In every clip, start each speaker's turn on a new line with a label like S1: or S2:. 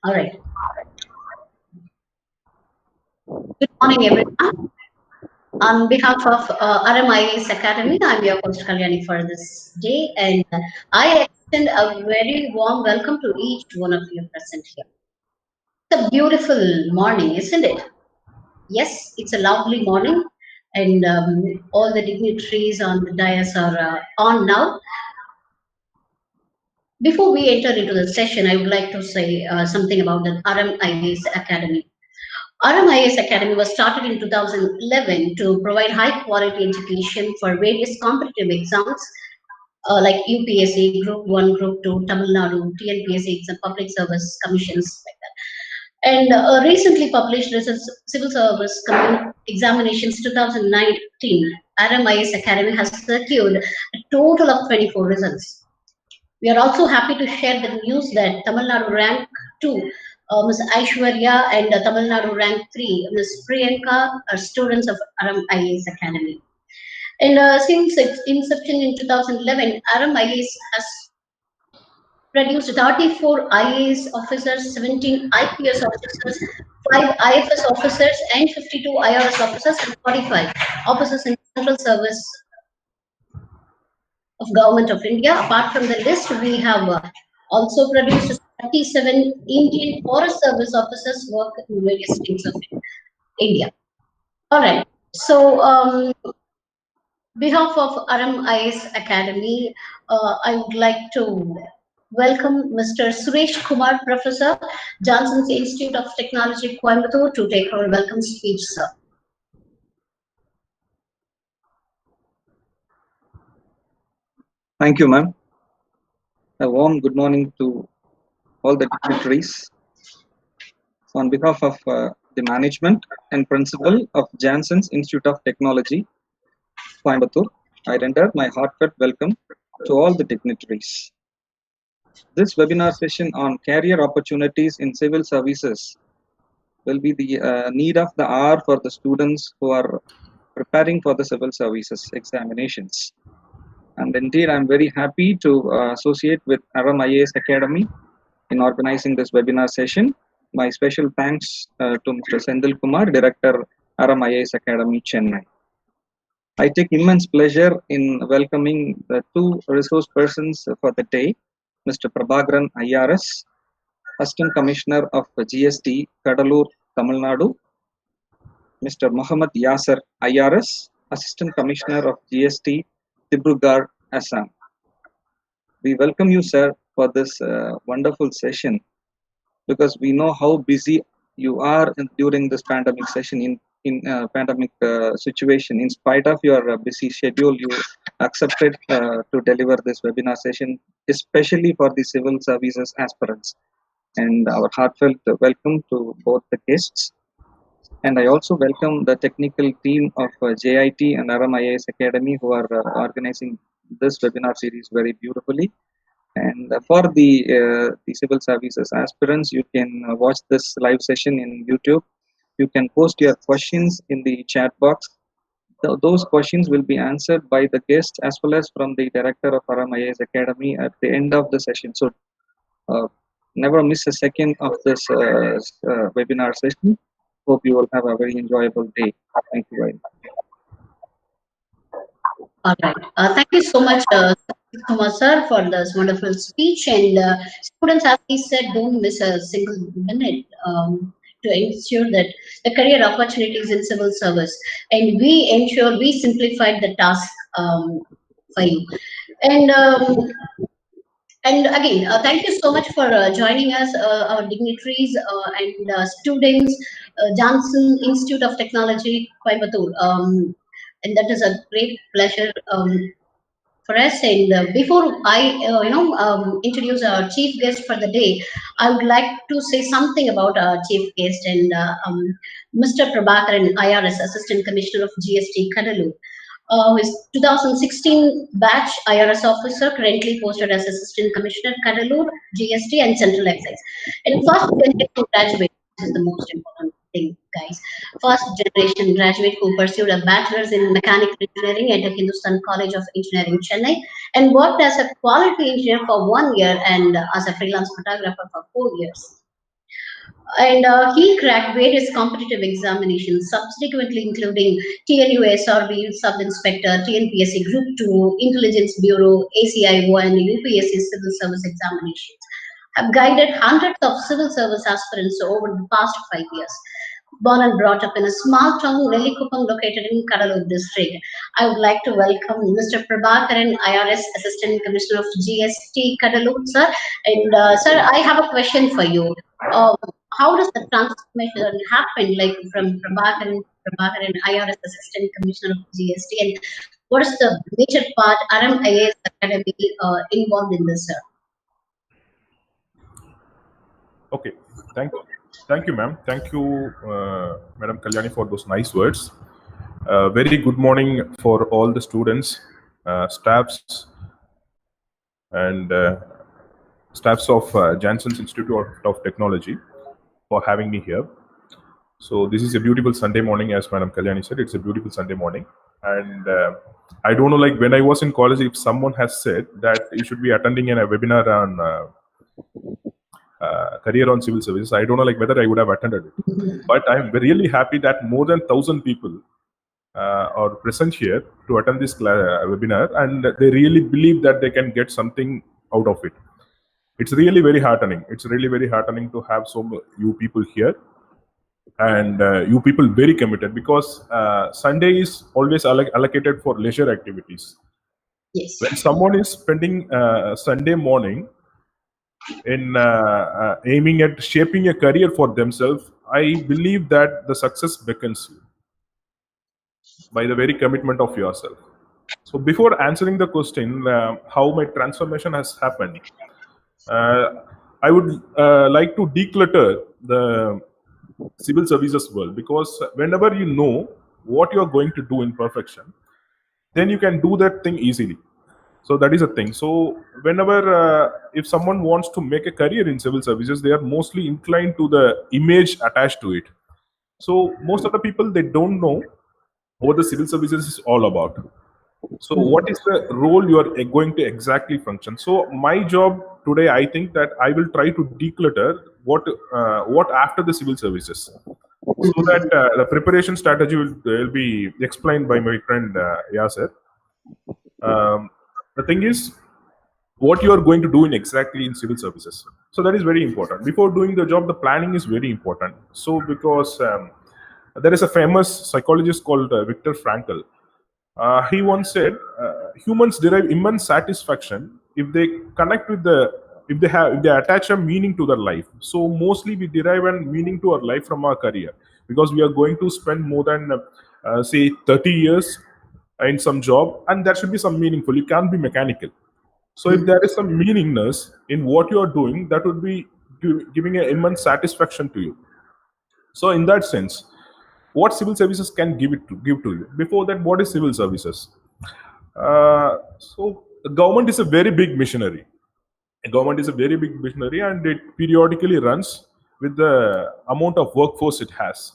S1: All right. Good morning, everyone. On behalf of ARAM IAS Academy, I'm your host Kalyani for this day, and I extend a very warm welcome to each one of you present here. It's a beautiful morning, isn't it? Yes, it's a lovely morning, and all the dignitaries on the dais are on now. Before we enter into the session, I would like to say something about the ARAM IAS Academy. ARAM IAS Academy was started in 2011 to provide high quality education for various competitive exams like UPSC, Group 1, Group 2, Tamil Nadu, TNPSC, Public Service Commissions, like that. And recently published results, Civil Service Examinations 2019, ARAM IAS Academy has secured a total of 24 results. We are also happy to share the news that Tamil Nadu rank 2, Ms. Aishwarya, and Tamil Nadu rank 3, Ms. Priyanka, are students of ARAM IAS Academy. And since its inception in 2011, ARAM IAS has produced 34 IAS officers, 17 IPS officers, 5 IFS officers, and 52 IRS officers, and 45 officers in Central Service of Government of India. Apart from the list, we have also produced 37 Indian Forest Service officers work in various states of India. All right. So, behalf of ARAM IAS Academy, I would like to welcome Mr. Suresh Kumar, Professor, Johnson's Institute of Technology, Coimbatore, to take our welcome speech, sir.
S2: Thank you, ma'am. A warm good morning to all the dignitaries. On behalf of the management and principal of Johnson's Institute of Technology, Coimbatore, I render my heartfelt welcome to all the dignitaries. This webinar session on career opportunities in civil services will be the need of the hour for the students who are preparing for the civil services examinations. And indeed, I'm very happy to associate with ARAM IAS Academy in organizing this webinar session. My special thanks to Mr. Sendil Kumar, Director, ARAM IAS Academy, Chennai. I take immense pleasure in welcoming the two resource persons for the day, Mr. Prabhakaran I.R.S, Assistant Commissioner of GST, Cuddalore, Tamil Nadu, Mr. Mohammad Yazar I.R.S, Assistant Commissioner of GST, Dibrugarh, Assam. We welcome you, sir, for this wonderful session, because we know how busy you are during this pandemic session in pandemic situation. In spite of your busy schedule, you accepted to deliver this webinar session, especially for the civil services aspirants. And our heartfelt welcome to both the guests. And I also welcome the technical team of JIT and ARAM IAS Academy, who are organizing this webinar series very beautifully. And for the civil services aspirants, you can watch this live session in YouTube. You can post your questions in the chat box. Those questions will be answered by the guest as well as from the director of ARAM IAS Academy at the end of the session. So never miss a second of this webinar session. Hope you will have a very enjoyable day. Thank you very much.
S1: All right. Thank you so much, Kumar sir, for this wonderful speech. And students, as he said, don't miss a single minute to ensure that the career opportunities in civil service, and we ensure we simplified the task for you. And again, thank you so much for joining us, our dignitaries and students, Johnson Institute of Technology, Coimbatore. And that is a great pleasure for us. And before I, introduce our chief guest for the day, I would like to say something about our chief guest and Mr. Prabhakaran I.R.S, Assistant Commissioner of GST, Cuddalore. Who is 2016 batch IRS officer, currently posted as Assistant Commissioner, Cuddalore, GST, and Central Excise. And first, when to graduate, this is the most important thing, guys. First generation graduate who pursued a bachelor's in mechanical engineering at the Hindustan College of Engineering, Chennai, and worked as a quality engineer for 1 year and as a freelance photographer for 4 years. And he cracked various competitive examinations, subsequently including TNUSRB Sub-Inspector, TNPSC Group 2, Intelligence Bureau, ACIO, and UPSC Civil Service examinations. Have guided hundreds of civil service aspirants over the past 5 years. Born and brought up in a small town, Nellikupam, located in Cuddalore district. I would like to welcome Mr. Prabhakaran I.R.S, Assistant Commissioner of GST, Cuddalore, sir. And sir, I have a question for you. How does the transformation happen, like from Prabhakaran I.R.S, Assistant Commissioner of GST, and what is the major part ARAM IAS Academy involved in this, sir?
S3: Okay, thank you, ma'am. Thank you, Madam Kalyani, for those nice words. Very good morning for all the students, staffs, and staffs of Jansen's Institute of Technology for having me here. So this is a beautiful Sunday morning, as Madam Kalyani said. It's a beautiful Sunday morning, and I don't know, like when I was in college, if someone has said that you should be attending a webinar on career on civil services, I don't know like whether I would have attended it. But I'm really happy that more than 1,000 people are present here to attend this webinar, and they really believe that they can get something out of it. It's really very heartening. It's really very heartening to have you people here, and you people very committed, because Sunday is always allocated for leisure activities.
S1: Yes.
S3: When someone is spending Sunday morning in aiming at shaping a career for themselves, I believe that the success beckons you by the very commitment of yourself. So before answering the question, how my transformation has happened, I would like to declutter the civil services world, because whenever you know what you are going to do in perfection, then you can do that thing easily. So that is a thing. So whenever if someone wants to make a career in civil services, they are mostly inclined to the image attached to it. So most of the people, they don't know what the civil services is all about. So what is the role you are going to exactly function? So my job today, I think that I will try to declutter what after the civil services, so that the preparation strategy will be explained by my friend Yazar. The thing is, what you are going to do in civil services. So that is very important. Before doing the job, the planning is very important. So because there is a famous psychologist called Viktor Frankl. He once said, humans derive immense satisfaction if they connect with if they attach a meaning to their life. So mostly we derive a meaning to our life from our career, because we are going to spend more than say 30 years in some job, and that should be some meaningful. You can't be mechanical. So if there is some meaningness in what you are doing, that would be giving an immense satisfaction to you. So in that sense, what civil services can give to you? Before that, what is civil services? So the government is a very big machinery. A government is a very big machinery, and it periodically runs with the amount of workforce it has.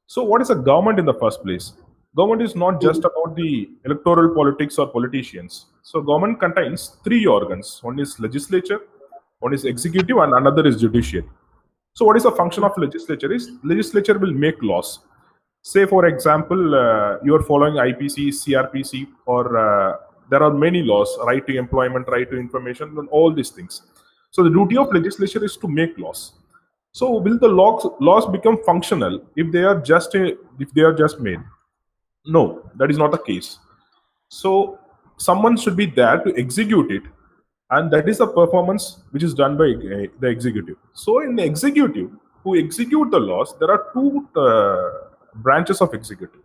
S3: So what is a government in the first place? Government is not just about the electoral politics or politicians. So government contains three organs. One is legislature, one is executive, and another is judiciary. So what is the function of legislature? Is legislature will make laws. Say for example, you are following IPC, CRPC, or there are many laws, right to employment, right to information, and all these things. So the duty of legislature is to make laws. So will the laws become functional if they are just made? No, that is not the case. So someone should be there to execute it, and that is a performance which is done by the executive. So in the executive who execute the laws, there are two branches of executive.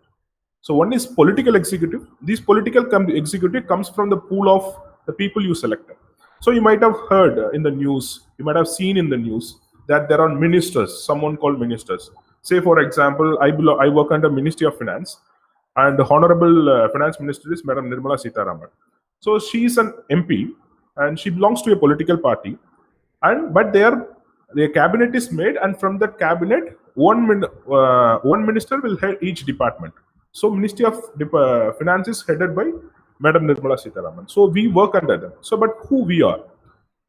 S3: So one is political executive. This political executive comes from the pool of the people you selected. So you might have heard in the news, you might have seen in the news that there are ministers, someone called ministers. Say for example, I work under Ministry of Finance, and the Honorable Finance Minister is Madam Nirmala Sitharaman. So she is an MP, and she belongs to a political party, but they are the cabinet is made, and from that cabinet, one minister will head each department. So Ministry of Finance is headed by Madam Nirmala Sitharaman. So we work under them. So, but who we are?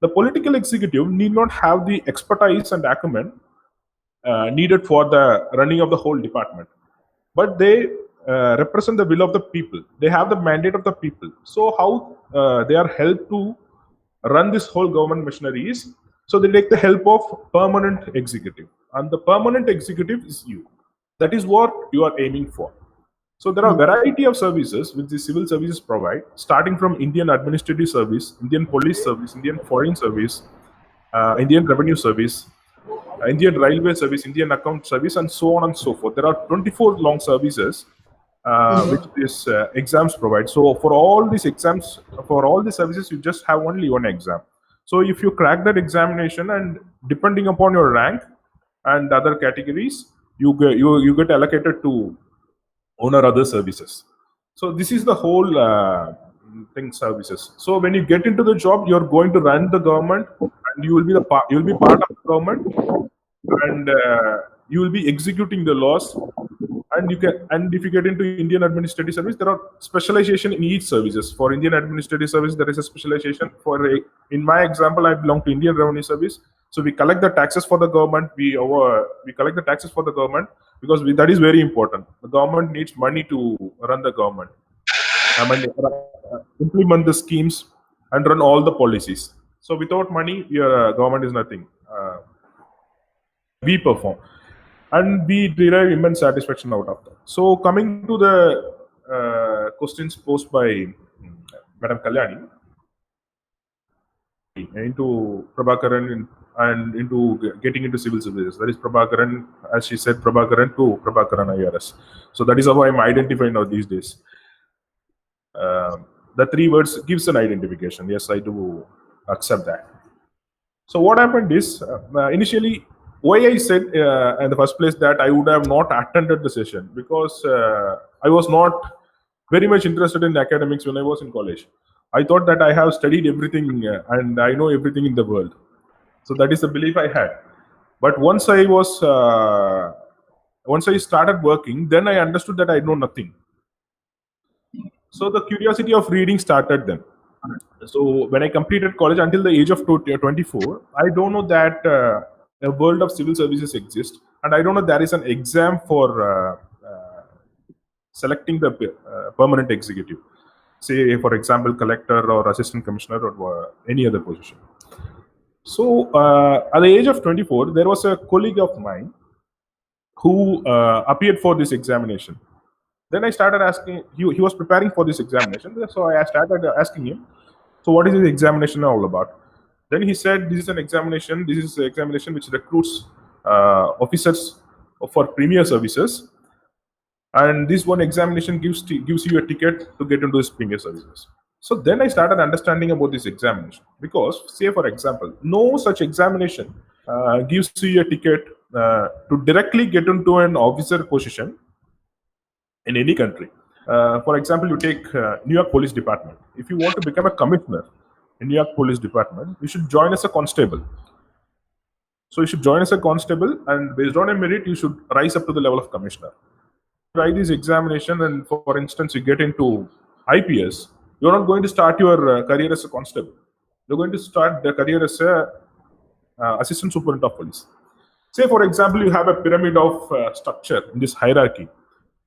S3: The political executive need not have the expertise and acumen needed for the running of the whole department, but they represent the will of the people. They have the mandate of the people. So how they are helped to run this whole government machinery is, so they take the help of permanent executive, and the permanent executive is you. That is what you are aiming for. So there are variety of services which the civil services provide, starting from Indian Administrative Service, Indian Police Service, Indian Foreign Service, Indian Revenue Service, Indian Railway Service, Indian Account Service, and so on and so forth. There are 24 long services which these exams provide. So for all these exams, for all the services, you just have only one exam. So if you crack that examination, and depending upon your rank and other categories, you get allocated to one or other services. So this is the whole thing, services. So when you get into the job, you're going to run the government, and you will be part of the government, and you will be executing the laws. And if you get into Indian Administrative Service, there are specialization in each services. For Indian Administrative Service, there is a specialization. In my example, I belong to Indian Revenue Service. So we collect the taxes for the government. We collect the taxes for the government because that is very important. The government needs money to run the government, implement the schemes, and run all the policies. So without money, your government is nothing. We perform, and we derive immense satisfaction out of that. So coming to the questions posed by Madam Kalyani into Prabhakaran and into getting into civil services. That is Prabhakaran, as she said, Prabhakaran to Prabhakaran I.R.S. So that is how I am identifying now these days. The three words gives an identification. Yes, I do accept that. So what happened is, initially, why I said in the first place that I would have not attended the session, because I was not very much interested in academics when I was in college. I thought that I have studied everything and I know everything in the world. So that is the belief I had. But once I started working, then I understood that I know nothing. So the curiosity of reading started then. So when I completed college until the age of 24, I don't know that a world of civil services exists, and I don't know there is an exam for selecting the permanent executive. Say, for example, collector or assistant commissioner or any other position. So at the age of 24, there was a colleague of mine who appeared for this examination. Then I started asking, he was preparing for this examination. So I started asking him, so what is this examination all about? Then he said, this is an examination which recruits officers for premier services. And this one examination gives you a ticket to get into this premier services. So then I started understanding about this examination, because say for example, no such examination gives you a ticket to directly get into an officer position in any country. For example, you take New York Police Department. If you want to become a commissioner in New York Police Department, you should join as a constable. So you should join as a constable, and based on a merit, you should rise up to the level of commissioner. Write this examination, and for instance, you get into IPS, you're not going to start your career as a constable. You're going to start the career as a assistant superintendent of police. Say, for example, you have a pyramid of structure in this hierarchy.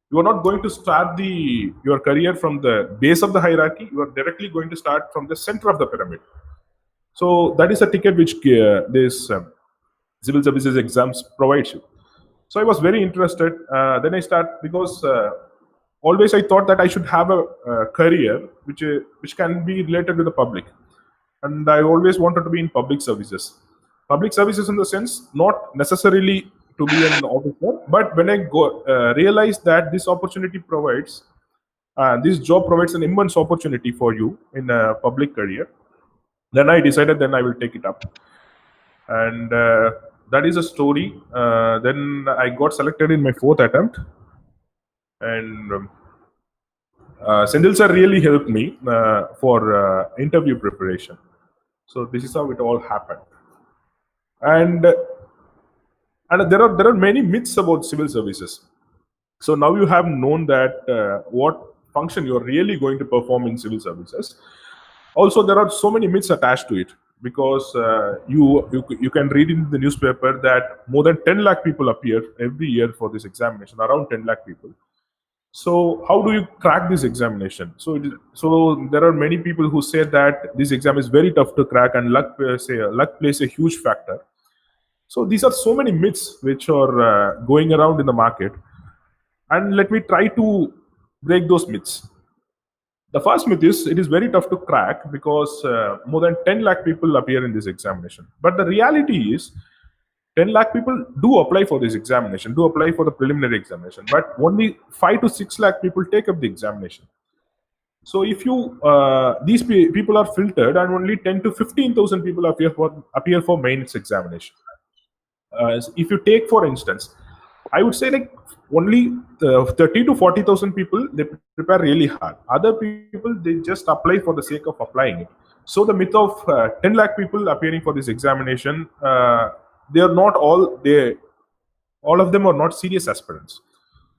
S3: You are not going to start your career from the base of the hierarchy. You are directly going to start from the center of the pyramid. So that is a ticket which this civil services exams provides you. So I was very interested. Then I start, because always I thought that I should have a career which can be related to the public, and I always wanted to be in public services. Public services in the sense, not necessarily to be an officer, but when I realized that this opportunity provides, this job provides an immense opportunity for you in a public career, then I decided then I will take it up. And that is a story. Then I got selected in my 4th attempt, and Sendil sir really helped me for interview preparation. So this is how it all happened. And there are many myths about civil services. So now you have known that what function you're really going to perform in civil services. Also, there are so many myths attached to it, because you can read in the newspaper that more than 10 lakh people appear every year for this examination, around 10 lakh people. So how do you crack this examination? So there are many people who say that this exam is very tough to crack, and luck plays a huge factor. So these are so many myths which are going around in the market, and let me try to break those myths. The first myth is it is very tough to crack because more than 10 lakh people appear in this examination. But the reality is 10 lakh people do apply for this examination, do apply for the preliminary examination, but only 5 to 6 lakh people take up the examination. So if you people are filtered, and only 10 to 15,000 people appear for mains examination. If you take, for instance, I would say like only 30 to 40,000 people, they prepare really hard. Other people, they just apply for the sake of applying it. So the myth of 10 lakh people appearing for this examination, they are not all of them are not serious aspirants.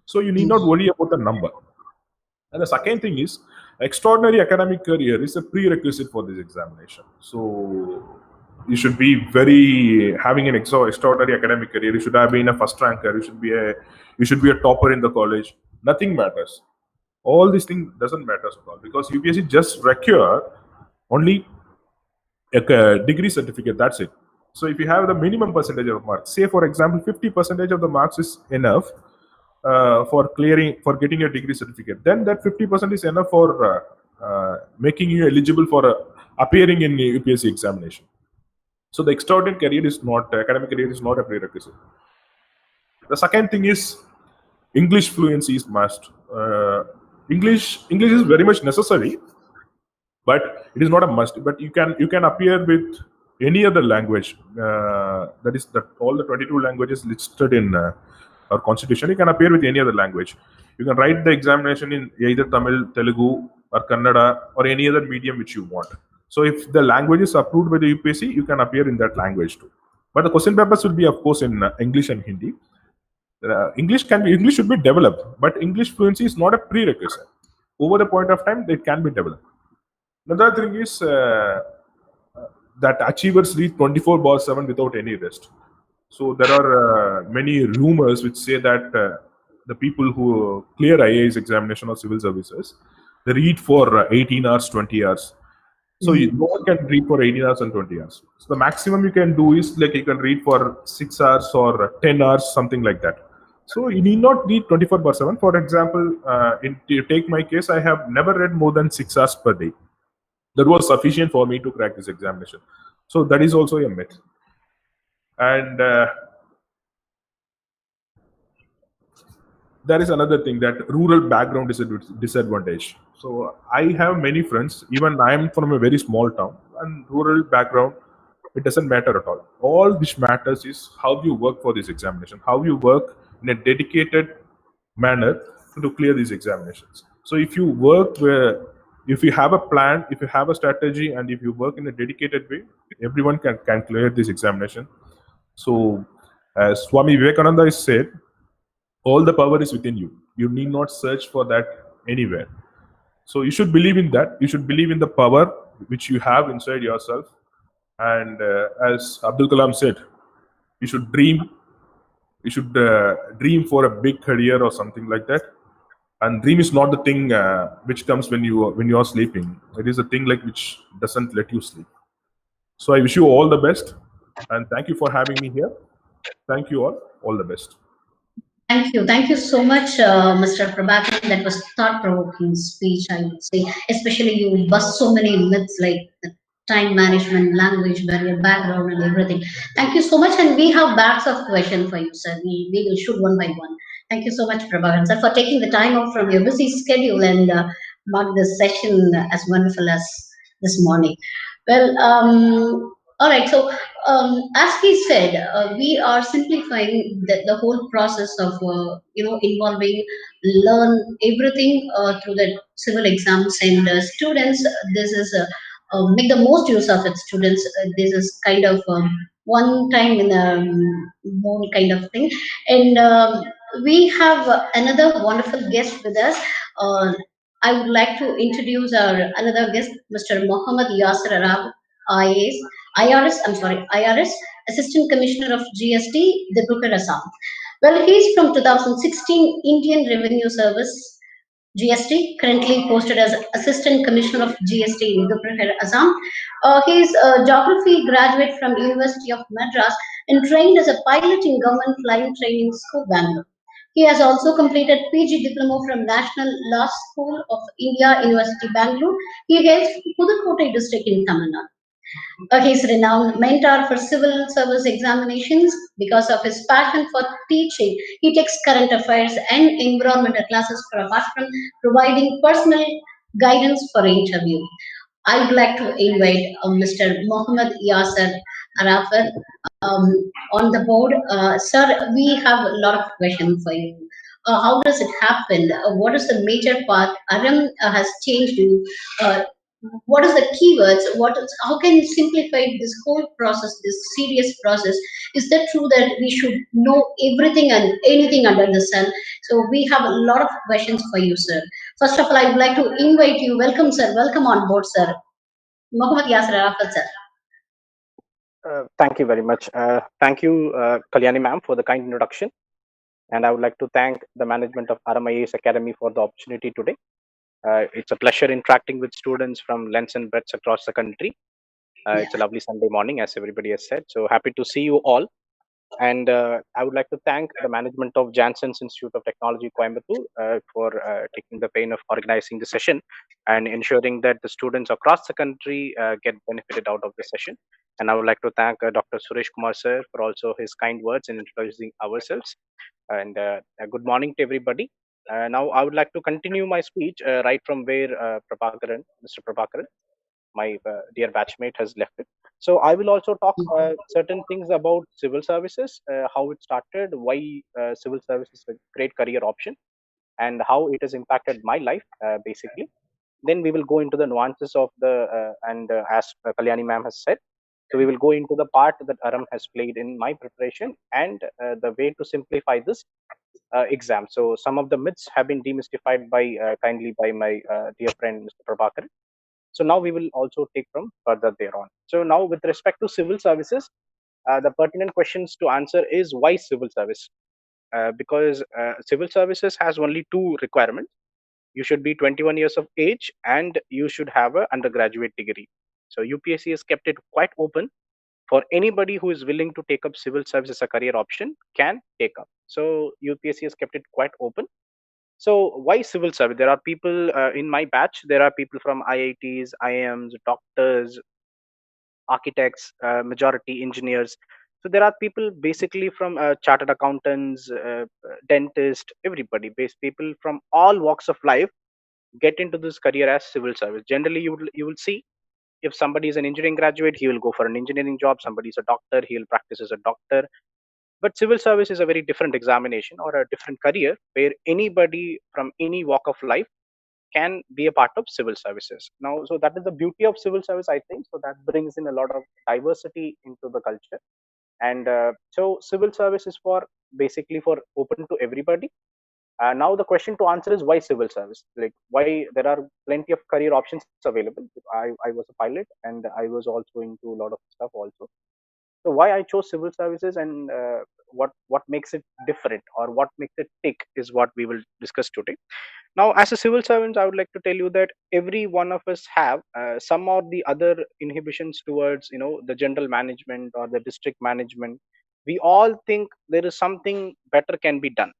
S3: So you need not worry about the number. And the second thing is, extraordinary academic career is a prerequisite for this examination. So you should be having an extraordinary academic career. You should have been a first ranker. You should be a topper in the college. Nothing matters. All these things doesn't matter at all, because UPSC just require only a degree certificate. That's it. So if you have the minimum percentage of marks, say for example 50% of the marks is enough for getting a degree certificate, then that 50% is enough for making you eligible for appearing in the UPSC examination. So the extraordinary academic career is not a prerequisite. The second thing is English fluency is must. English is very much necessary, but it is not a must. But you can appear with any other language. That is all the 22 languages listed in our constitution. You can appear with any other language. You can write the examination in either Tamil, Telugu, or Kannada, or any other medium which you want. So if the language is approved by the UPSC, you can appear in that language too. But the question papers will be, of course, in English and Hindi. English should be developed, but English fluency is not a prerequisite. Over the point of time, it can be developed. Another thing is that achievers read 24/7 without any rest. So there are many rumors which say that the people who clear IAS examination or civil services, they read for 18 hours, 20 hours. So no one can read for 18 hours and 20 hours. So the maximum you can do is like you can read for 6 hours or 10 hours, something like that. So you need not read 24/7. For example, to take my case, I have never read more than 6 hours per day. That was sufficient for me to crack this examination. So that is also a myth. And there is another thing, that rural background is a disadvantage. So I have many friends, even I am from a very small town, and rural background, it doesn't matter at all. All which matters is how you work for this examination, how you work in a dedicated manner to clear these examinations. So if you if you have a plan, if you have a strategy, and if you work in a dedicated way, everyone can clear this examination. So as Swami Vivekananda is said, all the power is within you. You need not search for that anywhere. So you should believe in that. You should believe in the power which you have inside yourself. And as Abdul Kalam said, you should dream. You should dream for a big career or something like that. And dream is not the thing which comes when you are sleeping. It is a thing like which doesn't let you sleep. So I wish you all the best, and thank you for having me here. Thank you all. All the best.
S1: Thank you so much, Mr. Prabhakaran. That was thought-provoking speech, I would say. Especially you bust so many myths like the time management, language barrier, background, and everything. Thank you so much, and we have bags of questions for you, sir. We will shoot one by one. Thank you so much, Prabhakaran, sir, for taking the time off from your busy schedule and mark this session as wonderful as this morning. Well, all right. So, as we said, we are simplifying the whole process of involving learn everything through the civil exams, and students. This is make the most use of it. Students. This is kind of one time in a moon kind of thing. And we have another wonderful guest with us. Uh, I would like to introduce our another guest, Mr. Mohammad Yazar Arab, IAS, IRS, I'm sorry, IRS, Assistant Commissioner of GST, Dibrugarh, Assam. Well, he's from 2016 Indian Revenue Service, GST, currently posted as Assistant Commissioner of GST in Dibrugarh, Assam. He is a geography graduate from University of Madras and trained as a pilot in Government Flying Training School, Bangalore. He has also completed PG diploma from National Law School of India, University, Bangalore. He hails Pudukkottai district in Tamil Nadu. He's a renowned mentor for civil service examinations because of his passion for teaching. He takes current affairs and environmental classes for apart from providing personal guidance for interview. I would like to invite Mr. Mohammad Yasser Arafat on the board. Sir, we have a lot of questions for you. How does it happen? What is the major part ARAM has changed you? Uh, what is the keywords? What is, how can you simplify this whole process, this serious process? Is that true that we should know everything and anything under the sun? So we have a lot of questions for you, sir. First of all, I would like to invite you. Welcome, sir. Welcome on board, sir. Mohammad Yasir Arafat, sir.
S4: Thank you very much. Thank you, Kalyani ma'am, for the kind introduction. And I would like to thank the management of ARAM IAS Academy for the opportunity today. It's a pleasure interacting with students from lengths and breadths across the country. It's a lovely Sunday morning, as everybody has said. So happy to see you all. And I would like to thank the management of Jansen's Institute of Technology, Coimbatore, for taking the pain of organizing the session and ensuring that the students across the country get benefited out of the session. And I would like to thank Dr. Suresh Kumar sir for also his kind words in introducing ourselves. And good morning to everybody. Now I would like to continue my speech right from where Mr. Prabhakaran, my dear batchmate, has left it. So I will also talk certain things about civil services, how it started, why civil service is a great career option, and how it has impacted my life, basically. Then we will go into the nuances of as Kalyani ma'am has said. So we will go into the part that Aram has played in my preparation and the way to simplify this exam. So some of the myths have been demystified by kindly by my dear friend Mr. Prabhakaran. So now we will also take from further thereon. So now with respect to civil services, the pertinent questions to answer is why civil service? Because civil services has only two requirements. You should be 21 years of age and you should have an undergraduate degree. So UPSC has kept it quite open for anybody who is willing to take up civil service as a career option can take up. So UPSC has kept it quite open. So why civil service? There are people in my batch. There are people from IITs, IIMs, doctors, architects, majority engineers. So there are people basically from chartered accountants, dentists, everybody. Based people from all walks of life get into this career as civil service. Generally, you will see if somebody is an engineering graduate, he will go for an engineering job. Somebody is a doctor, he will practice as a doctor. But civil service is a very different examination or a different career where anybody from any walk of life can be a part of civil services. Now, so that is the beauty of civil service, I think. So that brings in a lot of diversity into the culture. And so civil service is for basically for open to everybody. Now the question to answer is why civil service? Like why there are plenty of career options available. I was a pilot and I was also into a lot of stuff also. So why I chose civil services and what makes it different or what makes it tick is what we will discuss today. Now, as a civil servant, I would like to tell you that every one of us have some or the other inhibitions towards the general management or the district management. We all think there is something better can be done.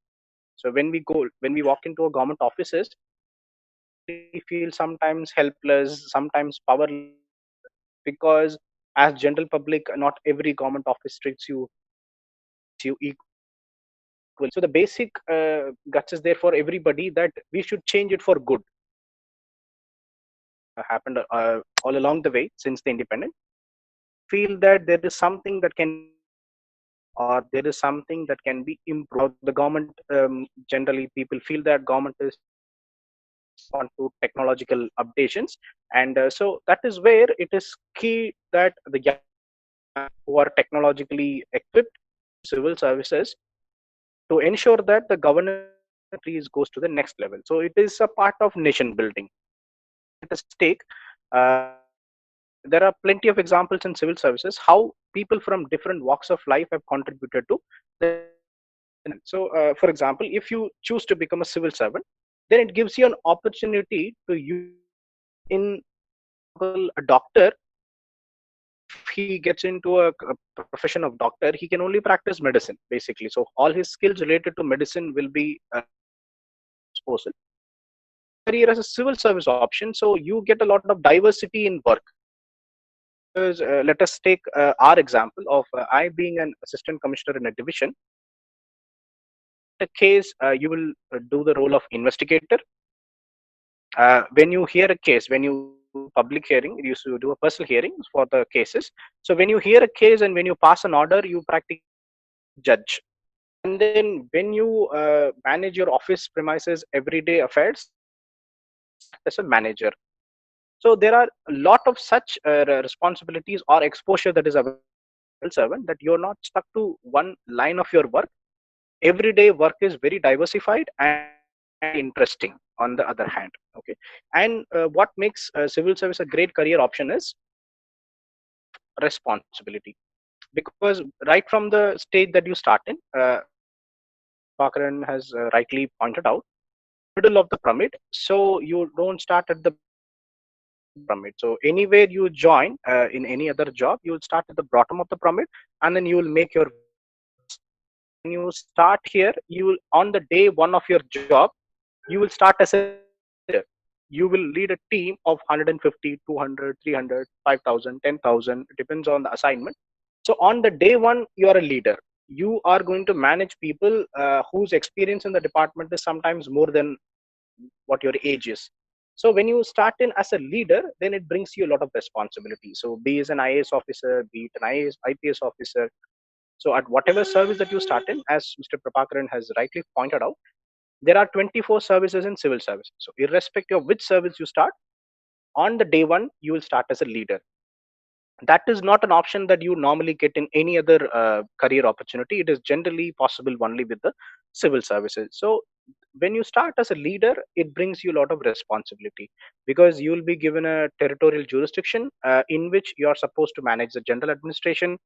S4: So when we walk into a government offices, we feel sometimes helpless, sometimes powerless, because as general public, not every government office treats you equally. So the basic guts is there for everybody that we should change it for good. Happened all along the way since the independence. Feel that there is something that can be or there is something that can be improved. The government generally people feel that government is on to technological updations, and so that is where it is key that the young who are technologically equipped civil services to ensure that the governance of the country goes to the next level. So it is a part of nation building. Let us take there are plenty of examples in civil services how people from different walks of life have contributed to the nation. So, for example, if you choose to become a civil servant, then it gives you an opportunity to use in, for example, a doctor. If he gets into a profession of doctor, he can only practice medicine basically. So all his skills related to medicine will be disposal. Choose a career as a civil service option, so you get a lot of diversity in work. Because let us take our example of I being an assistant commissioner in a division. In a case, you will do the role of investigator. When you hear a case, when you do public hearing, you used to do a personal hearing for the cases. So when you hear a case and when you pass an order, you practically judge. And then when you manage your office premises everyday affairs, you act as a manager. So there are a lot of such responsibilities or exposure that is available civil servant, that you're not stuck to one line of your work. Everyday work is very diversified and interesting on the other hand. Okay. And what makes civil service a great career option is responsibility, because right from the stage that you start in, as Mr. Prabhakaran has rightly pointed out, middle of the pyramid, so you don't start at the pyramid. So anywhere you join in any other job, you will start at the bottom of the pyramid, and then you will make your way upwards. So when you start here, you will, on the day one of your job, you will start as a leader. You will lead a team of 150, 200, 300, 5,000, 10,000. It depends on the assignment. So on the day one, you are a leader. You are going to manage people whose experience in the department is sometimes more than what your age is. So when you start in as a leader, then it brings you a lot of responsibility. So be as an IAS officer, be it an IPS officer. So at whatever service that you start in, as Mr. Prabhakaran has rightly pointed out, there are 24 services in civil services. So irrespective of which service you start, on the day one, you will start as a leader. That is not an option that you normally get in any other career opportunity. It is generally possible only with the civil services. So when you start as a leader, it brings you a lot of responsibility, because you will be given a territorial jurisdiction in which you are supposed to manage the general administration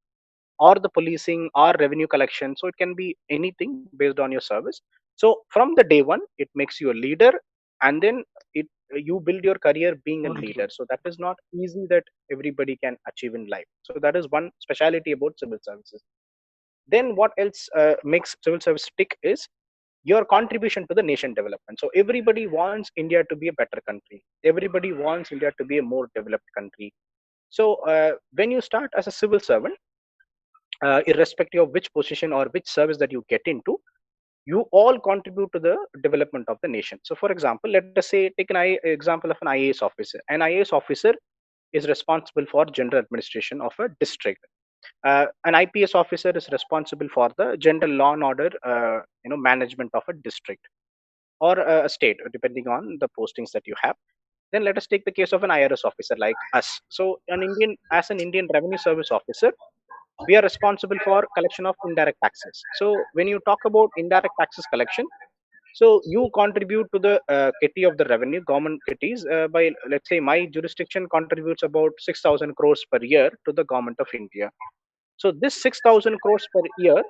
S4: or the policing or revenue collection. So it can be anything based on your service. So from the day one, it makes you a leader, and then it you build your career being a leader. So that is not easy that everybody can achieve in life. So that is one speciality about civil services. Then what else makes civil service tick is your contribution to the nation development. So everybody wants India to be a better country. Everybody wants India to be a more developed country. So when you start as a civil servant, irrespective of which position or which service that you get into, you all contribute to the development of the nation. So for example, let us say, take an example of an IAS officer. An IAS officer is responsible for general administration of a district. An IPS officer is responsible for the general law and order, management of a district or a state, depending on the postings that you have. Then let us take the case of an IRS officer like us. So as an Indian Revenue Service officer, we are responsible for collection of indirect taxes. So when you talk about indirect taxes collection, so you contribute to the kitty of the revenue, government kitties, by, let's say, my jurisdiction contributes about 6,000 crores per year to the government of India. So this 6,000 crores per year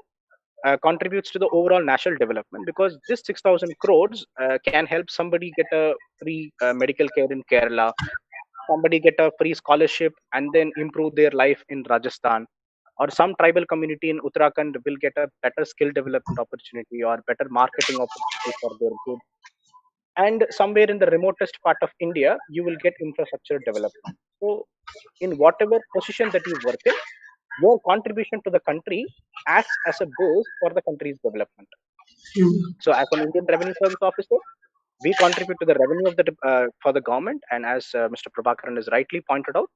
S4: contributes to the overall national development, because this 6,000 crores can help somebody get a free medical care in Kerala, somebody get a free scholarship and then improve their life in Rajasthan, or some tribal community in Uttarakhand will get a better skill development opportunity or better marketing opportunity for their goods. And somewhere in the remotest part of India, you will get infrastructure development. So in whatever position that you work in, your contribution to the country acts as a base for the country's development. So as an Indian Revenue Service officer, we contribute to the revenue of the for the government. And as Mr. Prabhakaran has rightly pointed out,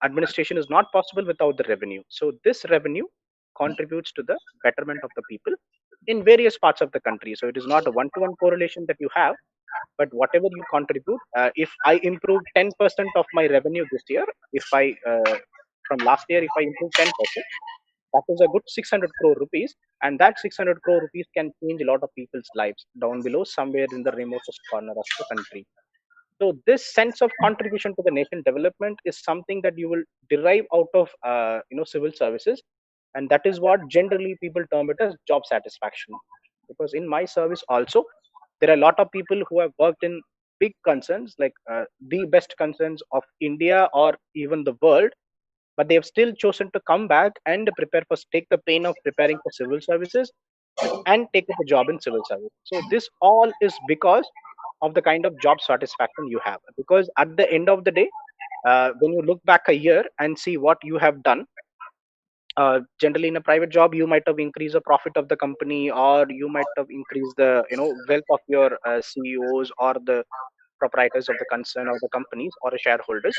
S4: administration is not possible without the revenue. So this revenue contributes to the betterment of the people in various parts of the country. So it is not a one-to-one correlation that you have, but whatever you contribute, if I improve 10% of my revenue this year, if I from last year, if I improve 10%, that is a good 600 crore rupees, and that 600 crore rupees can change a lot of people's lives down below, somewhere in the remotest corner of the country. So this sense of contribution to the nation development is something that you will derive out of civil services, and that is what generally people term it as job satisfaction. Because in my service also, there are a lot of people who have worked in big concerns, like the best concerns of India or even the world, but they have still chosen to come back and prepare for take the pain of preparing for civil services and take up a job in civil service. So this all is because of the kind of job satisfaction you have. Because at the end of the day, when you look back a year and see what you have done, generally in a private job, you might have increased the profit of the company, or you might have increased the wealth of your CEOs or the proprietors of the concern or the companies or the shareholders.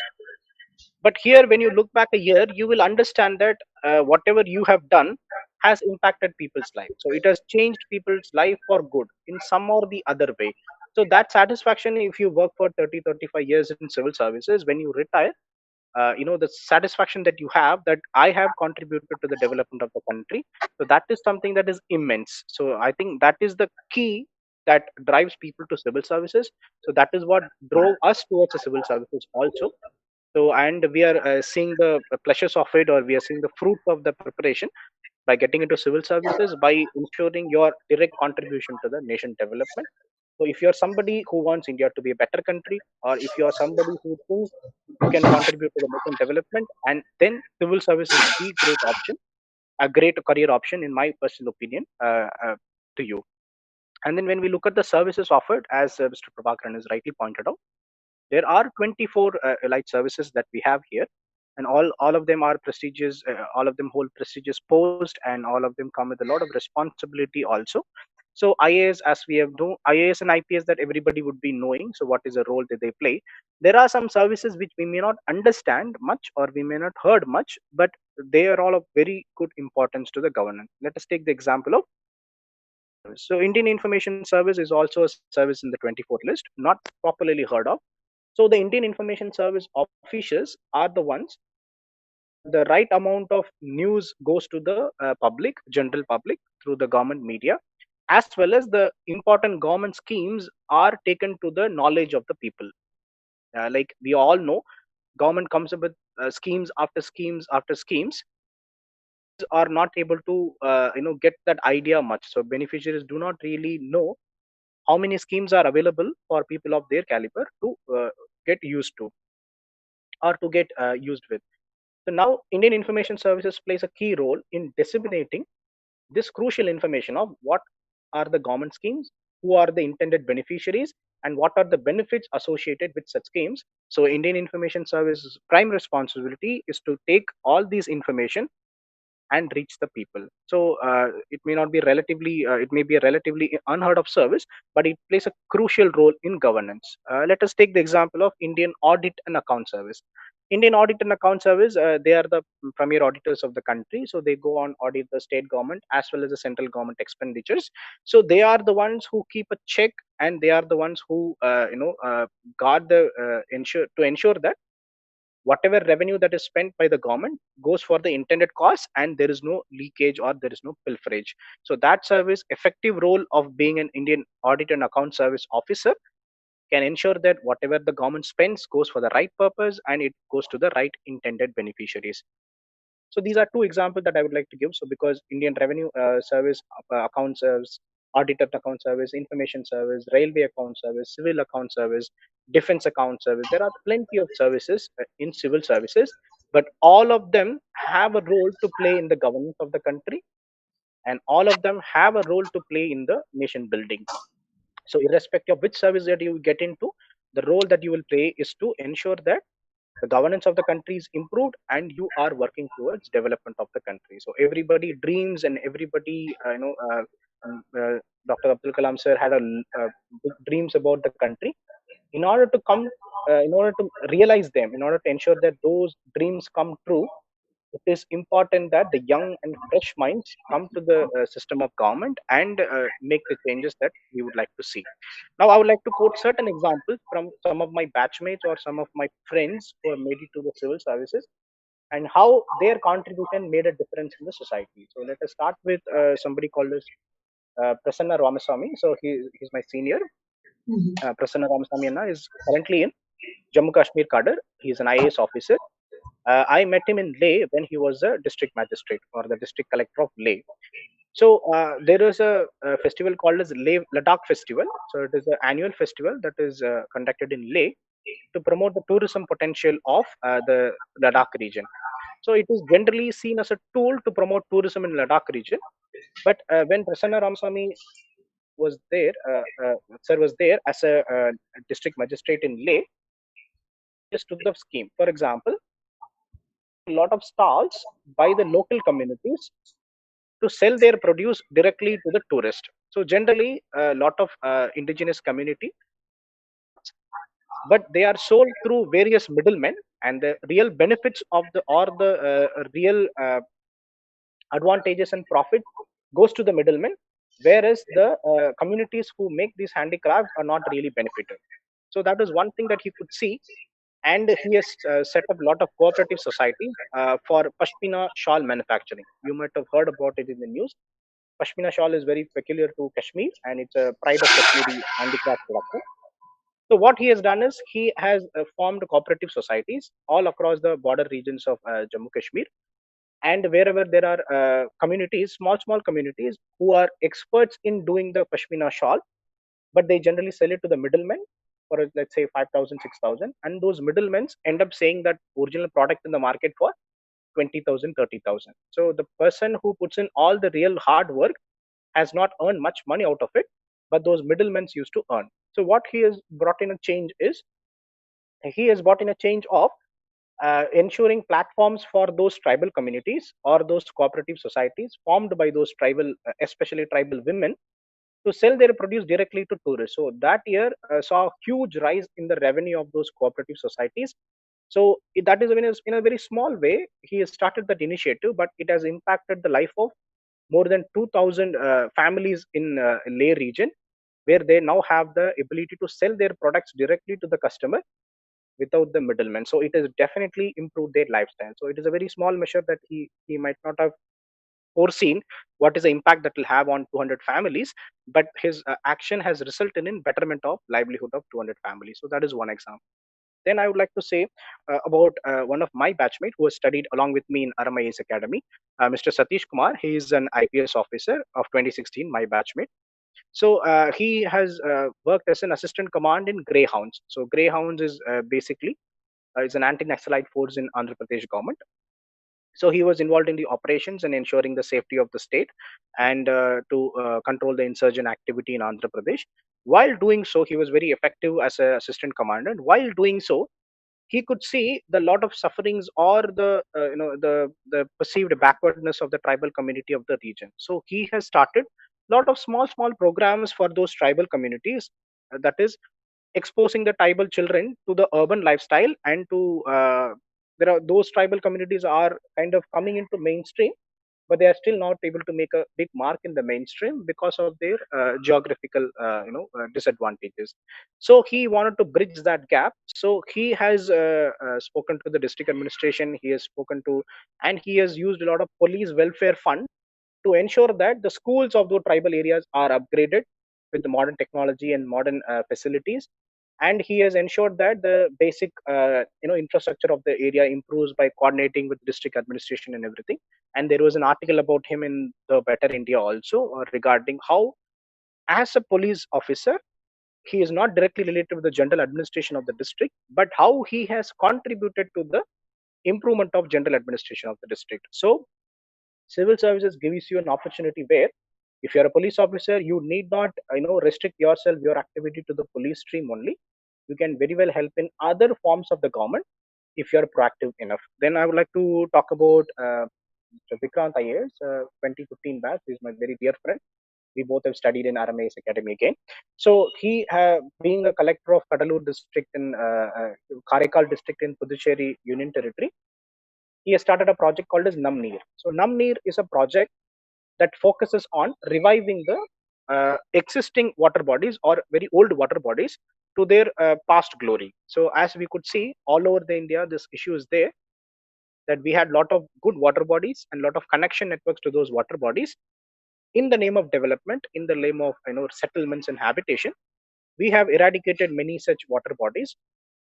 S4: But here, when you look back a year, you will understand that whatever you have done has impacted people's life. So it has changed people's life for good in some or the other way. So that satisfaction, if you work for 30, 35 years in civil services, when you retire, the satisfaction that you have, that I have contributed to the development of the country. So that is something that is immense. So I think that is the key that drives people to civil services. So that is what drove us towards the civil services also. So, and we are seeing the pleasures of it, or we are seeing the fruits of the preparation by getting into civil services, by ensuring your direct contribution to the nation development. So if you're somebody who wants India to be a better country, or if you're somebody who thinks you can contribute to the nation development, and then civil service is the great option, a great career option, in my personal opinion, to you. And then when we look at the services offered, as Mr. Prabhakaran has rightly pointed out, there are 24 elite services that we have here, and all of them are prestigious. All of them hold prestigious posts, and all of them come with a lot of responsibility also. So IAS, as we have known, IAS and IPS that everybody would be knowing. So what is the role that they play? There are some services which we may not understand much, or we may not heard much, but they are all of very good importance to the governance. Let us take the example of service. So Indian Information Service is also a service in the 24 list, not popularly heard of. So the Indian Information Service officials are the ones, the right amount of news goes to the public, general public, through the government media, as well as the important government schemes are taken to the knowledge of the people. Like we all know, government comes up with schemes after schemes after schemes. Are not able to get that idea much. So beneficiaries do not really know how many schemes are available for people of their caliber to get used to, or to get used with. So now Indian Information Services plays a key role in disseminating this crucial information of what are the government schemes, who are the intended beneficiaries, and what are the benefits associated with such schemes. So Indian Information Service's prime responsibility is to take all these information and reach the people. So it may not be relatively, it may be a relatively unheard of service, but it plays a crucial role in governance. Let us take the example of Indian Audit and Account Service. Indian Audit and Account Service, they are the premier auditors of the country. So they go on audit the state government as well as the central government expenditures. So they are the ones who keep a check, and they are the ones who guard the ensure that whatever revenue that is spent by the government goes for the intended cause, and there is no leakage or there is no pilferage. So that service effective role of being an Indian Audit and Account Service officer can ensure that whatever the government spends goes for the right purpose, and it goes to the right intended beneficiaries. So these are two examples that I would like to give. So because Indian Revenue Service, Account Service, Audit and Account Service, Information Service, Railway Account Service, Civil Account Service, Defense Account Service, there are plenty of services in civil services, but all of them have a role to play in the governance of the country, and all of them have a role to play in the nation building. So irrespective of which service that you get into, the role that you will play is to ensure that the governance of the country is improved, and you are working towards development of the country. So everybody dreams, and everybody Dr. Abdul Kalam sir had a big dreams about the country. In order to come in order to realize them, in order to ensure that those dreams come true, it is important that the young and fresh minds come to the system of government and make the changes that we would like to see. Now, I would like to quote certain examples from some of my batchmates or some of my friends who have made it to the civil services. and how their contribution made a difference in the society. So let us start with somebody called as Prasanna Ramaswamy. So he's my senior.
S1: Mhm.
S4: Prasanna Ramaswamy Anna is currently in Jammu Kashmir cadre. He's an IAS officer. I met him in Leh when he was a district magistrate or the district collector of Leh. So there is a festival called as Leh Ladakh Festival. So it is an annual festival that is conducted in Leh to promote the tourism potential of the Ladakh region. So it is generally seen as a tool to promote tourism in Ladakh region. But when Prasanna Ramaswamy was there, sir was there as a district magistrate in Leh, just took the scheme. For example, a lot of stalls by the local communities to sell their produce directly to the tourist. So generally, a lot of indigenous community, but they are sold through various middlemen, and the real benefits of the or the real advantages and profit goes to the middlemen, whereas the communities who make these handicrafts are not really benefited. So that is one thing that he could see, and he has set up a lot of cooperative society for pashmina shawl manufacturing. You might have heard about it in the news. Pashmina shawl is very peculiar to Kashmir, and it's a pride of Kashmiri handicraft production. So what he has done is he has formed cooperative societies all across the border regions of Jammu Kashmir, and wherever there are communities, small communities who are experts in doing the pashmina shawl, but they generally sell it to the middlemen for let's say 5,000, 6,000, and those middlemen end up saying that original product in the market for 20,000, 30,000. So the person who puts in all the real hard work has not earned much money out of it, but those middlemen used to earn. So what he has brought in a change is he has brought in a change of ensuring platforms for those tribal communities or those cooperative societies formed by those tribal, especially tribal women, to sell their produce directly to tourists. So that year saw a huge rise in the revenue of those cooperative societies. So that is in a very small way he has started that initiative, but it has impacted the life of more than 2,000 families in Leh region, where they now have the ability to sell their products directly to the customer without the middleman. So it has definitely improved their lifestyle. So it is a very small measure that he might not have foreseen what is the impact that will have on 200 families, but his action has resulted in betterment of livelihood of 200 families. So that is one example. Then I would like to say about one of my batchmate who has studied along with me in ARAM IAS Academy, Mr. Satish Kumar. He is an IPS officer of 2016, my batchmate. So he has worked as an assistant command in Greyhounds. So Greyhounds is basically is an anti-Naxalite force in Andhra Pradesh government. So he was involved in the operations and ensuring the safety of the state and to control the insurgent activity in Andhra Pradesh. While doing so, he was very effective as an assistant commander. While doing so, he could see the lot of sufferings or the the perceived backwardness of the tribal community of the region. So he has started a lot of small programs for those tribal communities. That is exposing the tribal children to the urban lifestyle and to there are those tribal communities are kind of coming into mainstream, but they are still not able to make a big mark in the mainstream because of their geographical disadvantages. So he wanted to bridge that gap. So he has spoken to the district administration, he has spoken to, and he has used a lot of police welfare fund to ensure that the schools of those tribal areas are upgraded with the modern technology and modern facilities, and he has ensured that the basic infrastructure of the area improves by coordinating with district administration and everything. And there was an article about him in the Better India also regarding how, as a police officer, he is not directly related with the general administration of the district, but how he has contributed to the improvement of general administration of the district. So civil services gives you an opportunity where if you're a police officer, you need not restrict yourself, your activity to the police stream only. You can very well help in other forms of the government if you're proactive enough. Then I would like to talk about Mr. Vikrant IAS, 2015 batch. He's my very dear friend. We both have studied in ARAM IAS Academy again. So he, being a collector of Cuddalore district in Karaikal district in Puducherry Union Territory, he has started a project called as Namneer. So Namneer is a project that focuses on reviving the existing water bodies or very old water bodies to their past glory. So as we could see all over the India, this issue is there. that we had a lot of good water bodies and a lot of connection networks to those water bodies. In the name of development, in the name of settlements and habitation, we have eradicated many such water bodies.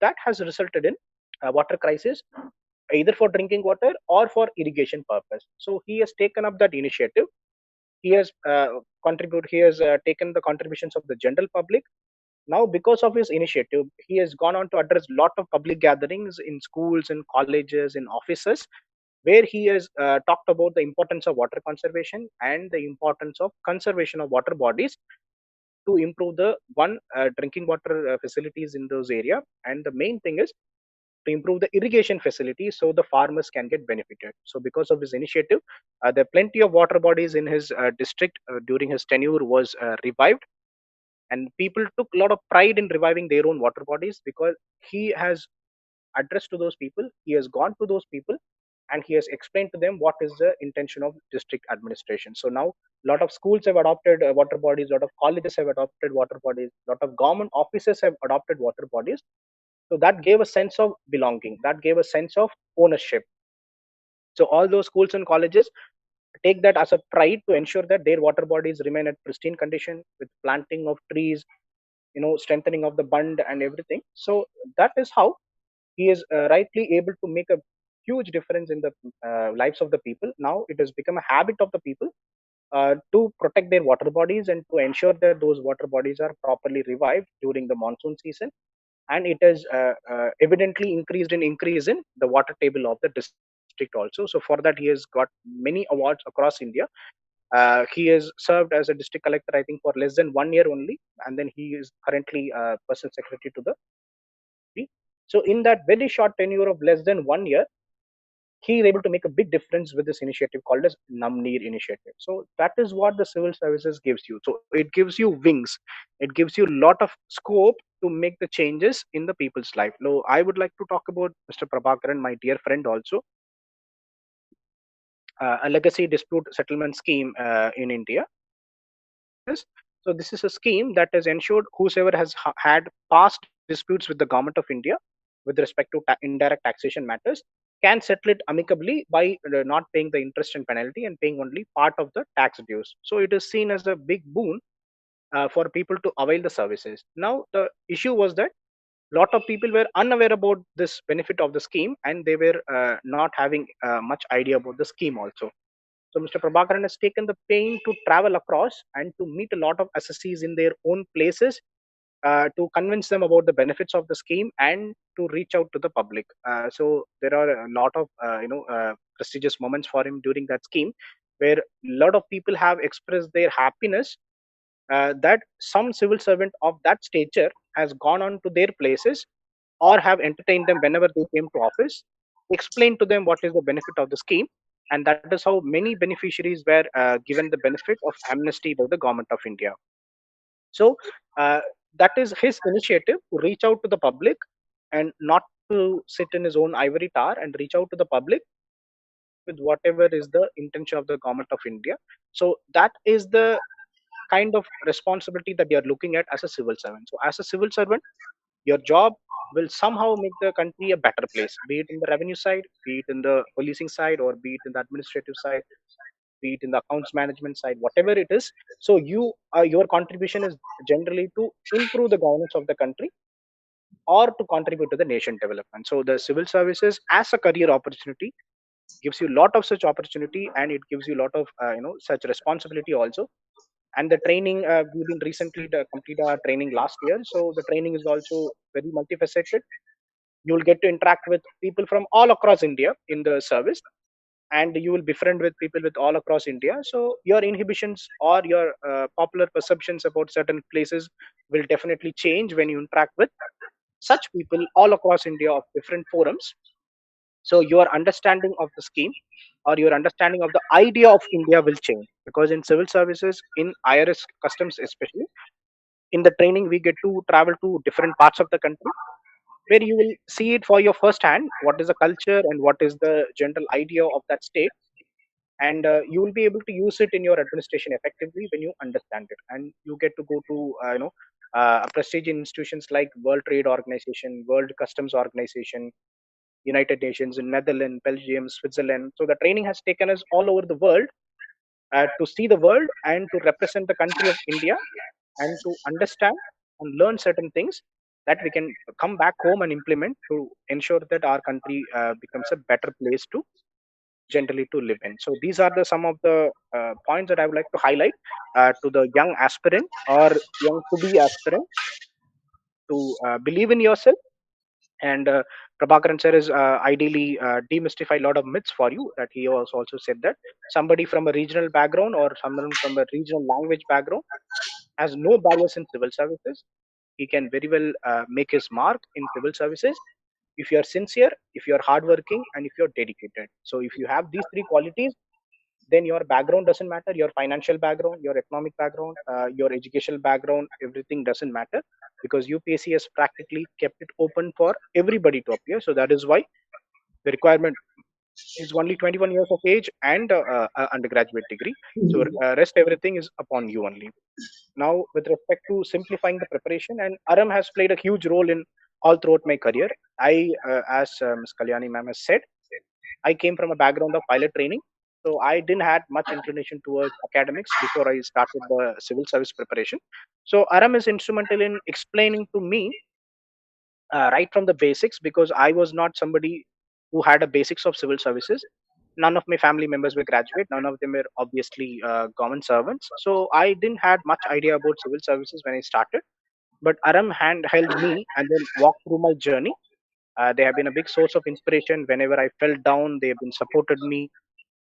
S4: That has resulted in a water crisis, either for drinking water or for irrigation purpose. So he has taken up that initiative. He has contributed. He has taken the contributions of the general public. Now, because of his initiative, he has gone on to address a lot of public gatherings in schools, in colleges, in offices, where he has talked about the importance of water conservation and the importance of conservation of water bodies to improve the drinking water facilities in those area. And the main thing is to improve the irrigation facilities so the farmers can get benefited. So because of his initiative, there are plenty of water bodies in his district during his tenure was revived, and people took a lot of pride in reviving their own water bodies because he has addressed to those people, he has gone to those people, and he has explained to them what is the intention of district administration. So now a lot of schools have adopted water bodies, a lot of colleges have adopted water bodies, a lot of government offices have adopted water bodies. So that gave a sense of belonging, that gave a sense of ownership. So all those schools and colleges take that as a pride to ensure that their water bodies remain at pristine condition with planting of trees, strengthening of the bund and everything. So that is how he is rightly able to make a huge difference in the lives of the people. Now it has become a habit of the people to protect their water bodies and to ensure that those water bodies are properly revived during the monsoon season. And it has evidently increase in the water table of the district also. So for that, he has got many awards across India. He has served as a district collector, I think, for less than 1 year only, and then he is currently personal secretary to the DSP. So in that very short tenure of less than 1 year, he is able to make a big difference with this initiative called as Namneer initiative. So that is what the civil services gives you. So it gives you wings, it gives you a lot of scope to make the changes in the people's life. Now I would like to talk about Mr. Prabhakaran, my dear friend, also a legacy dispute settlement scheme in India. So this is a scheme that has ensured whosoever has had past disputes with the government of India with respect to indirect taxation matters can settle it amicably by not paying the interest and penalty and paying only part of the tax dues. So it is seen as a big boon for people to avail the services. Now the issue was that lot of people were unaware about this benefit of the scheme, and they were not having much idea about the scheme also. So Mr. Prabhakaran has taken the pain to travel across and to meet a lot of assessees in their own places to convince them about the benefits of the scheme and to reach out to the public. So there are a lot of prestigious moments for him during that scheme, where a lot of people have expressed their happiness that some civil servant of that stature has gone on to their places or have entertained them whenever they came to office, explained to them what is the benefit of the scheme, and that is how many beneficiaries were given the benefit of amnesty by the government of India. So that is his initiative to reach out to the public and not to sit in his own ivory tower and reach out to the public with whatever is the intention of the government of India. So that is the kind of responsibility that you are looking at as a civil servant. So as a civil servant, your job will somehow make the country a better place, be it in the revenue side, be it in the policing side, or be it in the administrative side, be it in the accounts management side, whatever it is. So your contribution is generally to improve the governance of the country or to contribute to the nation development. So the civil services as a career opportunity gives you a lot of such opportunity, and it gives you a lot of such responsibility also. And the training, we've been recently completed our training last year, so the training is also very multifaceted. You'll get to interact with people from all across India in the service, and you will befriend with people with all across India. So your inhibitions or your popular perceptions about certain places will definitely change when you interact with such people all across India of different forums. So your understanding of the scheme or your understanding of the idea of India will change, because in civil services, in IRS customs especially, in the training we get to travel to different parts of the country, where you will see it for your first hand what is the culture and what is the general idea of that state. And you will be able to use it in your administration effectively when you understand it, and you get to go to prestigious institutions like World Trade Organization, World Customs Organization, United Nations, in Netherlands, Belgium, Switzerland. So the training has taken us all over the world to see the world and to represent the country of India and to understand and learn certain things that we can come back home and implement to ensure that our country becomes a better place to generally to live in. So these are the some of the points that I would like to highlight to the young aspirant or young to be aspirant to believe in yourself. And Prabhakaran sir is ideally demystify a lot of myths for you. That he also said that somebody from a regional background or someone from a regional language background has no barriers in civil services. He can very well make his mark in civil services if you are sincere, if you are hardworking, and if you are dedicated. So if you have these three qualities, then your background doesn't matter, your financial background, your economic background, your educational background, everything doesn't matter, because UPSC has practically kept it open for everybody to appear. So that is why the requirement is only 21 years of age and undergraduate degree. So rest everything is upon you only. Now, with respect to simplifying the preparation, and Aram has played a huge role in all throughout my career. As Ms. Kalyani ma'am has said, I came from a background of pilot training, so I didn't had much inclination towards academics before I started the civil service preparation. So Aram is instrumental in explaining to me right from the basics, because I was not somebody who had a basics of civil services. None of my family members were graduate. None of them were obviously government servants. So I didn't had much idea about civil services when I started. But Aram handheld me and then walked through my journey. They have been a big source of inspiration. Whenever I fell down, they have been supported me.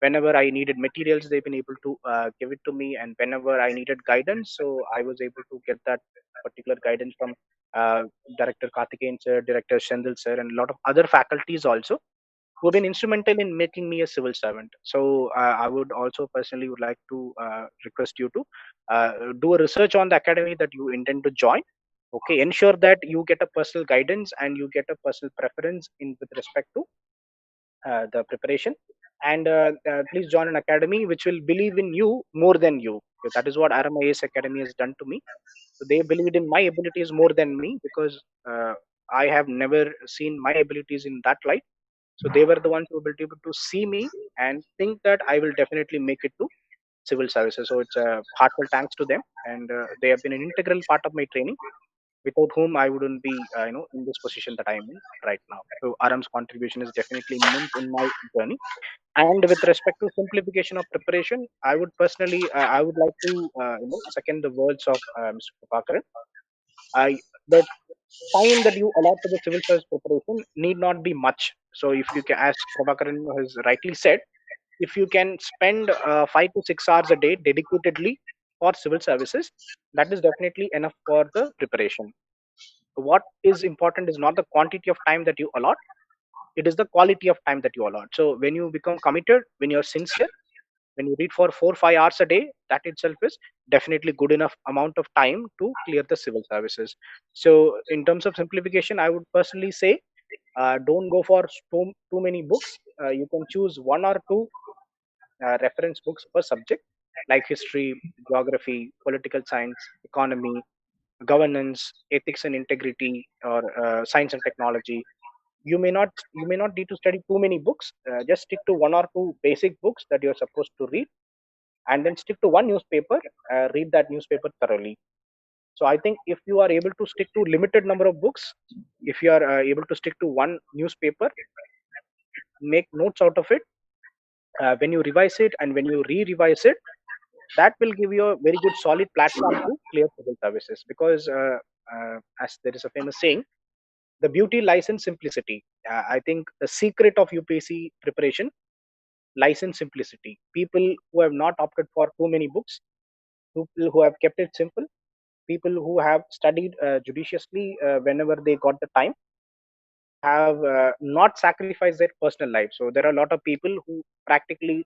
S4: Whenever I needed materials, they've been able to give it to me. And whenever I needed guidance, so I was able to get that particular guidance from uh, Director Karthikeyan sir, Director Shendil sir, and a lot of other faculties also, who have been instrumental in making me a civil servant. So I would also personally would like to request you to do a research on the academy that you intend to join. Okay, ensure that you get a personal guidance and you get a personal preference in with respect to the preparation. And please join an academy which will believe in you more than you. Okay, that is what ARAM IAS Academy has done to me. So they believed in my abilities more than me, because I have never seen my abilities in that light. So they were the ones who were able to see me and think that I will definitely make it to civil services. So it's a heartfelt thanks to them, and they have been an integral part of my training, without whom I wouldn't be, in this position that I am in right now. So Aram's contribution is definitely immense in my journey. And with respect to simplification of preparation, I would personally, I would like to, second the words of Mr. Prabhakaran. The time that you allot for the civil service preparation need not be much. So if you can, as Prabhakaran has rightly said, if you can spend 5 to 6 hours a day dedicatedly for civil services, that is definitely enough for the preparation. What is important is not the quantity of time that you allot, it is the quality of time that you allot. So when you become committed, when you're sincere, when you read for 4 or 5 hours a day, that itself is definitely good enough amount of time to clear the civil services. So in terms of simplification, I would personally say don't go for too many books. You can choose one or two reference books per subject, like history, geography, political science, economy, governance, ethics and integrity, or science and technology. You may not need to study too many books. Just stick to one or two basic books that you're supposed to read, and then stick to one newspaper. Read that newspaper thoroughly. So I think if you are able to stick to limited number of books, if you are able to stick to one newspaper, make notes out of it. When you revise it and when you re-revise it, that will give you a very good solid platform to clear civil services. Because as there is a famous saying, the beauty lies in simplicity. I think the secret of UPSC preparation lies in simplicity. People who have not opted for too many books, people who have kept it simple, people who have studied judiciously whenever they got the time, have not sacrificed their personal life. So there are a lot of people who practically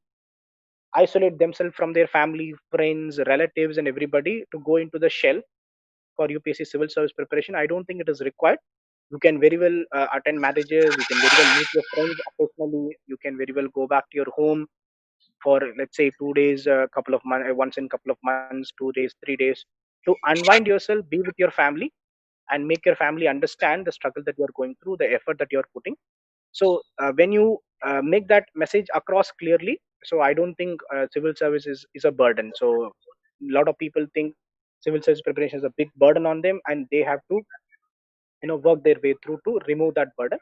S4: isolate themselves from their family, friends, relatives, and everybody to go into the shell for UPSC civil service preparation. I don't think it is required. You can very well attend marriages. You can very well meet your friends occasionally. You can very well go back to your home for, let's say, 2 days, a couple of months, once in a couple of months, 2 days, 3 days, to unwind yourself, be with your family, and make your family understand the struggle that you are going through, the effort that you are putting. So when you make that message across clearly, so I don't think civil service is a burden. So a lot of people think civil service preparation is a big burden on them, and they have to work their way through to remove that burden.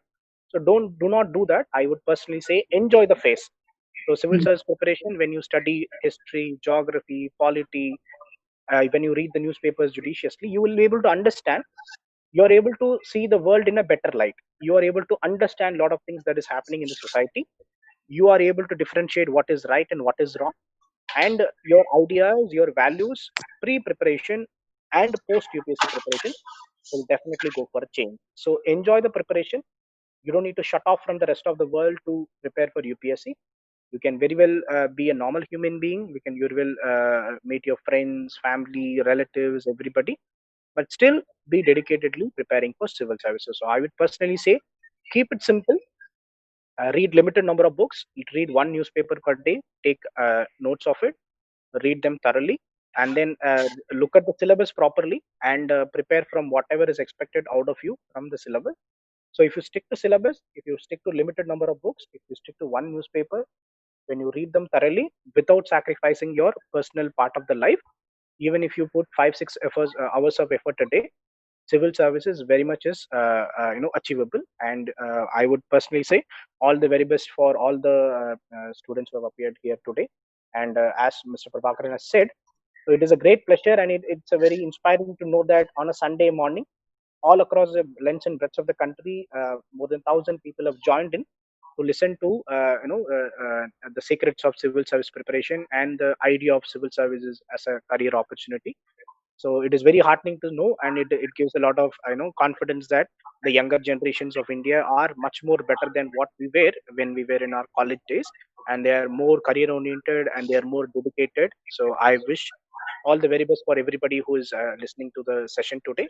S4: So do not do that. I would personally say enjoy the phase. So civil service preparation, when you study history, geography, polity, when you read the newspapers judiciously, you will be able to understand. You are able to see the world in a better light. You are able to understand a lot of things that is happening in the society. You are able to differentiate what is right and what is wrong, and your ideas, your values, pre-preparation and post-UPSC preparation will definitely go for a change. So enjoy the preparation. You don't need to shut off from the rest of the world to prepare for UPSC. You can very well be a normal human being. You will meet your friends, family, relatives, everybody, but still be dedicatedly preparing for civil services. So I would personally say keep it simple. Read limited number of books. Read one newspaper per day. Take notes of it. Read them thoroughly, and then look at the syllabus properly, and prepare from whatever is expected out of you from the syllabus. So if you stick to syllabus, if you stick to limited number of books, if you stick to one newspaper, when you read them thoroughly without sacrificing your personal part of the life, even if you put 5-6 hours of effort a day, civil services very much is achievable. And I would personally say all the very best for all the students who have appeared here today. And as Mr. Prabhakaran has said, so it is a great pleasure, and it's a very inspiring to know that on a Sunday morning, all across the lengths and breadths of the country, more than 1,000 people have joined in to listen to the secrets of civil service preparation and the idea of civil services as a career opportunity. So it is very heartening to know, and it gives a lot of confidence that the younger generations of India are much more better than what we were when we were in our college days, and they are more career oriented and they are more dedicated. So I wish all the very best for everybody who is listening to the session today.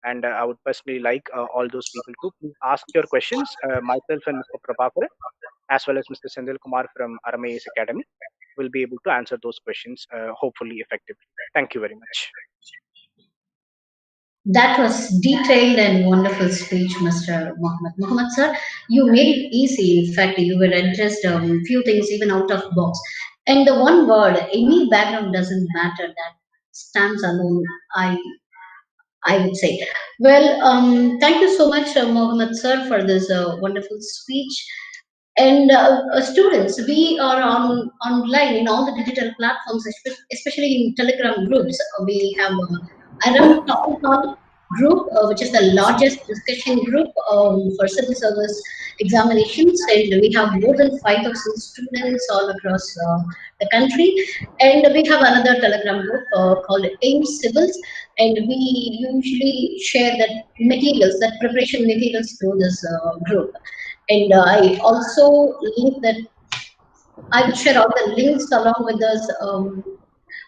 S4: And I would personally like all those people to please ask your questions. Myself and Mr. Prabhakaran, as well as Mr. Sendil Kumar from ARAM IAS Academy, will be able to answer those questions hopefully effectively. Thank you very much.
S1: That was detailed and wonderful speech, Mr. Mohammad. Mohammad sir, you made it easy. In fact, you were addressed few things even out of box. And the one word, any background doesn't matter. That stands alone. I would say. Well, thank you so much, Mohammad sir, for this wonderful speech. And students, we are online in all the digital platforms, especially in Telegram groups. We have ARAM Town Hall group, which is the largest discussion group for civil service examinations, and we have more than 5,000 students all across the country. And we have another Telegram group called AIM Civils, and we usually share that materials, that preparation materials through this group. And I also link that I will share all the links along with this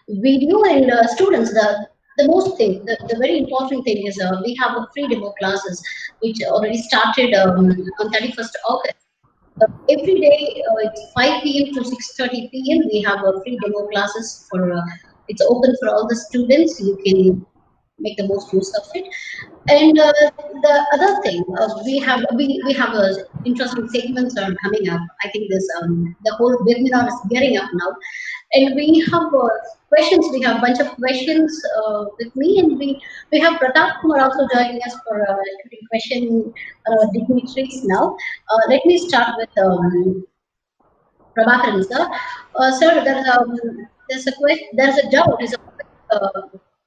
S1: video. And students, the most thing, the very important thing is we have a free demo classes which already started on 31st August. Every day it's 5 p.m. to 6:30 p.m. We have a free demo classes for it's open for all the students. You can make the most use of it. And the other thing, we have interesting segments are coming up. I think this the whole webinar is gearing up now, and we have questions. We have a bunch of questions with me, and we have Pratap Kumar also joining us for question dignitaries now. Let me start with Prabhakaran sir. Sir, there's a doubt. Is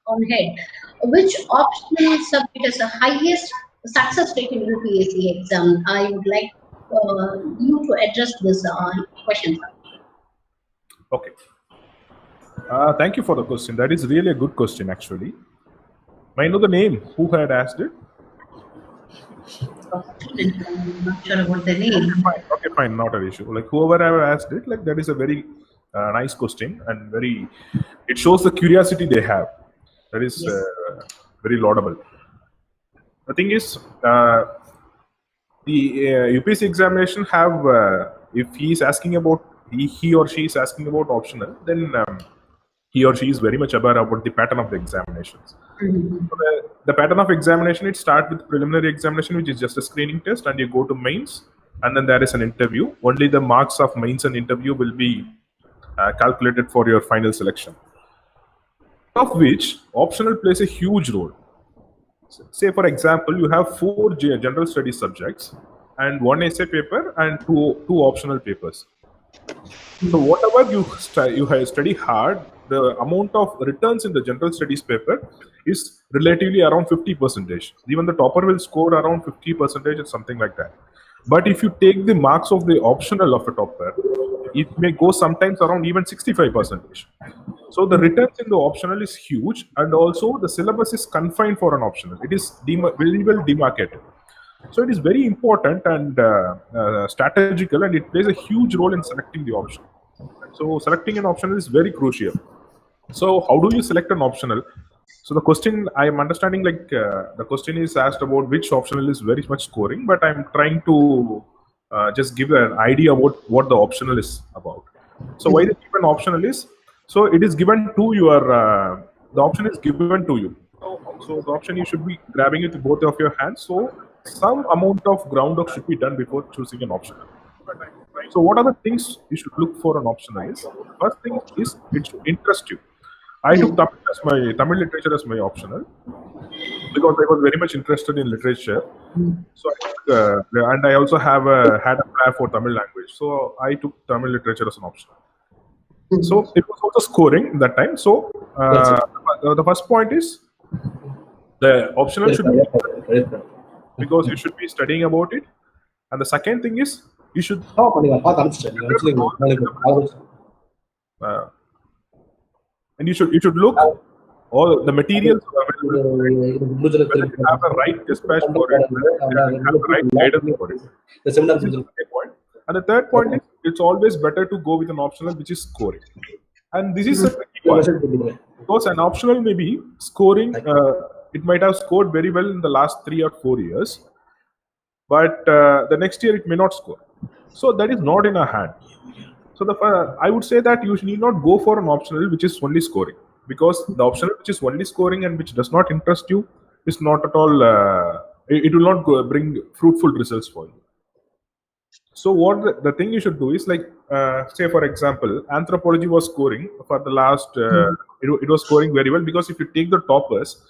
S1: on head. Which optional subject has the highest success rate in UPSC exam? I would like you to address this question.
S3: Okay. Thank you for the question. That is really a good question, actually. May I know the name? Who had asked it?
S1: I'm not sure about the name.
S3: Okay, fine, not an issue. Like whoever have asked it, like that is a very nice question, and it shows the curiosity they have. That is
S1: Yes.
S3: very laudable. The thing is, the UPSC examination have if he is asking about he or she is asking about optional, then he or she is very much aware about the pattern of the examinations.
S1: Mm-hmm.
S3: So the pattern of examination, it starts with preliminary examination, which is just a screening test, and you go to mains, and then there is an interview. Only the marks of mains and interview will be calculated for your final selection, of which optional plays a huge role. Say, for example, you have 4 general studies subjects and 1 essay paper and two optional papers. So whatever you study hard, the amount of returns in the general studies paper is relatively around 50%. Even the topper will score around 50% or something like that. But if you take the marks of the optional of a topper, it may go sometimes around even 65%. So the returns in the optional is huge, and also the syllabus is confined for an optional. It is very well demarcated. So it is very important and strategical, and it plays a huge role in selecting the option. So selecting an optional is very crucial. So how do you select an optional? So the question I am understanding, like the question is asked about which optional is very much scoring, but I'm trying to just give an idea about what the optional is about. So why the given optional is, so it is given to your, the option is given to you. So the option, you should be grabbing it with both of your hands. So some amount of groundwork should be done before choosing an optional. So what are the things you should look for an optional is? First thing is it should interest you. I took Tamil literature as my optional because I was very much interested in literature. So and I also had a plan for Tamil language. So I took Tamil literature as an option. So it was also scoring that time. So the first point is the optional should be because you should be studying about it. And the second thing is you should and you should look all the materials available, whether you have the right dispatch for it, whether you have the right guidance for it. This is the second point. And the third point is it's always better to go with an optional which is scoring. And this is a tricky one because an optional may be scoring, it might have scored very well in the last 3 or 4 years, but the next year it may not score. So that is not in our hand. So I would say that you need not go for an optional which is only scoring, because the optional which is only scoring and which does not interest you is not at all, it will not bring fruitful results for you. So what the thing you should do is, like, say for example, anthropology was scoring for the last, it was scoring very well, because if you take the toppers,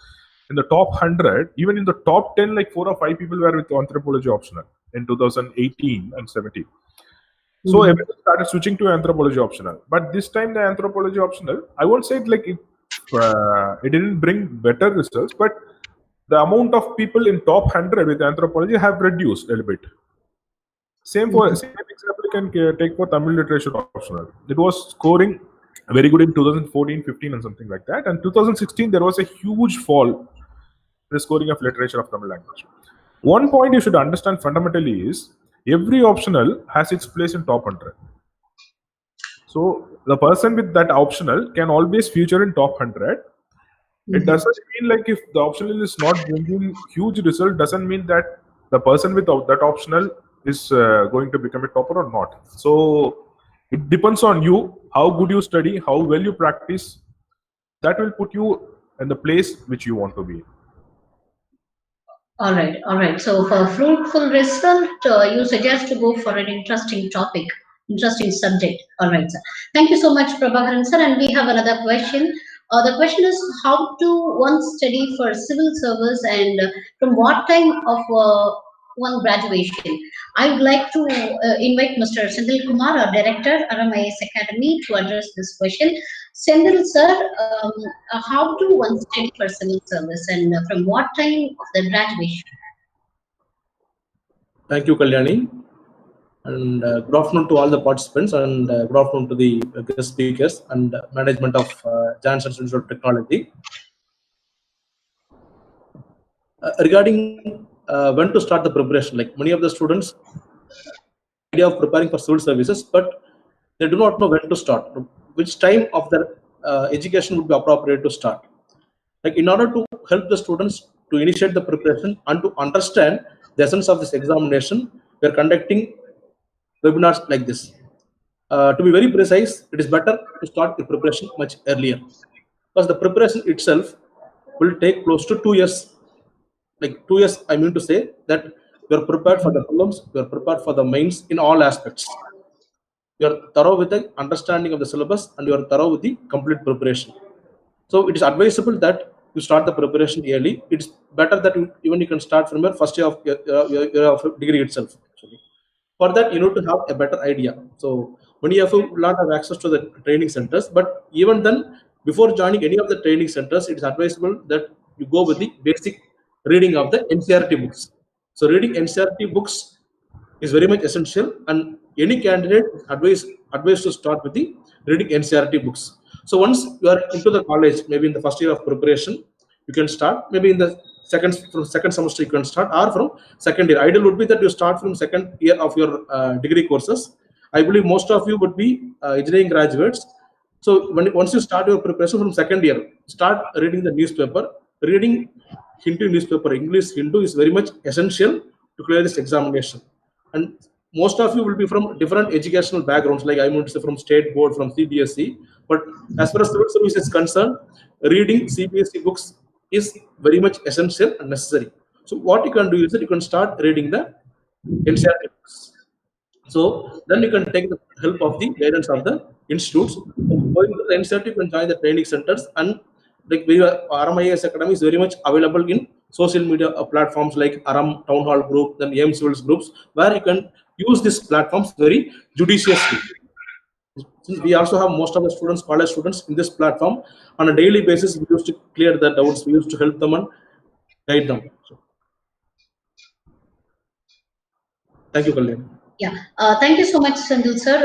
S3: in the top 100, even in the top 10, like 4 or 5 people were with anthropology optional in 2018 and 17. So everyone started switching to anthropology optional. But this time the anthropology optional, I won't say it like it didn't bring better results, but the amount of people in top 100 with anthropology have reduced a little bit. Same example you can take for Tamil literature optional. It was scoring very good in 2014, 15 and something like that. And 2016, there was a huge fall in the scoring of literature of Tamil language. One point you should understand fundamentally is, every optional has its place in top 100. So the person with that optional can always feature in top 100. It doesn't mean like if the optional is not bringing huge result, doesn't mean that the person with that optional is going to become a topper or not. So it depends on you, how good you study, how well you practice. That will put you in the place which you want to be.
S1: All right. So for fruitful result, you suggest to go for an interesting topic, interesting subject. All right, sir. Thank you so much, Prabhakaran sir. And we have another question. The question is, how to one study for civil service, and from what time of one graduation? I would like to invite Mr. Sendil Kumar, our director, ARAM IAS Academy, to address this question. Sendil sir, how to one study for civil service, and from what time of the graduation?
S5: Thank you, Kalyani. And good afternoon to all the participants, and good afternoon to the guest speakers and management of Janssen Institute of Technology. Regarding when to start the preparation, like many of the students idea of preparing for civil services, but they do not know when to start, which time of their education would be appropriate to start. Like, in order to help the students to initiate the preparation and to understand the essence of this examination, we are conducting webinars like this. To be very precise, it is better to start the preparation much earlier, because the preparation itself will take close to 2 years. Like 2 years, I mean to say that you are prepared for the problems, you are prepared for the mains in all aspects. You are thorough with the understanding of the syllabus, and you are thorough with the complete preparation. So it is advisable that you start the preparation early. It's better that even you can start from your first year of your of degree itself. Actually, for that you need to have a better idea. So many of you will not have access to the training centers, but even then, before joining any of the training centers, it is advisable that you go with the basic reading of the NCERT books. So reading NCERT books is very much essential, and any candidate is advised to start with the reading NCERT books. So once you are into the college, maybe in the first year of preparation, you can start. Maybe in the second semester you can start, or from second year. Ideal would be that you start from second year of your degree courses. I believe most of you would be engineering graduates. So once you start your preparation from second year, start reading the newspaper. Reading Hindu newspaper, English Hindu, is very much essential to clear this examination. And most of you will be from different educational backgrounds, like I would say from state board, from CBSE. But as far as civil service is concerned, reading CBSE books is very much essential and necessary. So what you can do is that you can start reading the NCERT books. So then you can take the help of the guidance of the institutes. Going to the NCERT, you can join the training centers, and like ARAM IAS Academy is very much available in social media platforms like ARAM Town Hall Group, then AM Civils groups, where you can use these platforms very judiciously. Since we also have most of the students, college students, in this platform, on a daily basis, we used to clear the doubts, we used to help them and guide them. So, thank you, Kalyan.
S1: Yeah, thank you so much, Sandil sir.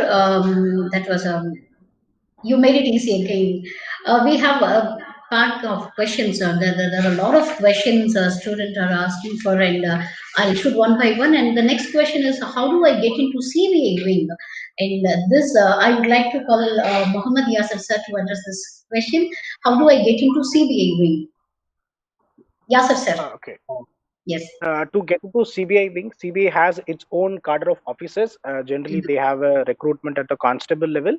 S1: That was you made it easy again. We have a part of questions. There are a lot of questions students are asking for, and I'll shoot one by one. And the next question is, how do I get into CBA wing? And this, I would like to call Mohammad Yazar sir to address this question. How do I get into CBA wing? Yazar sir.
S4: Okay.
S1: Yes.
S4: To get into CBI wing, CBI has its own cadre of officers. Generally, they have a recruitment at the constable level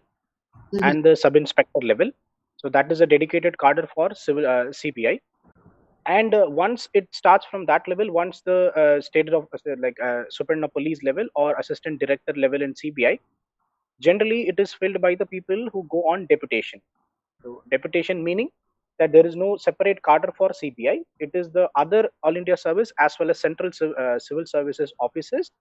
S4: and the sub-inspector level. So that is a dedicated cadre for civil CBI. And once it starts from that level, once the stated of superintendent of police level or assistant director level in CBI, generally it is filled by the people who go on deputation. So deputation meaning that there is no separate cadre for CBI. It is the other All India Service as well as Central Civil Services officers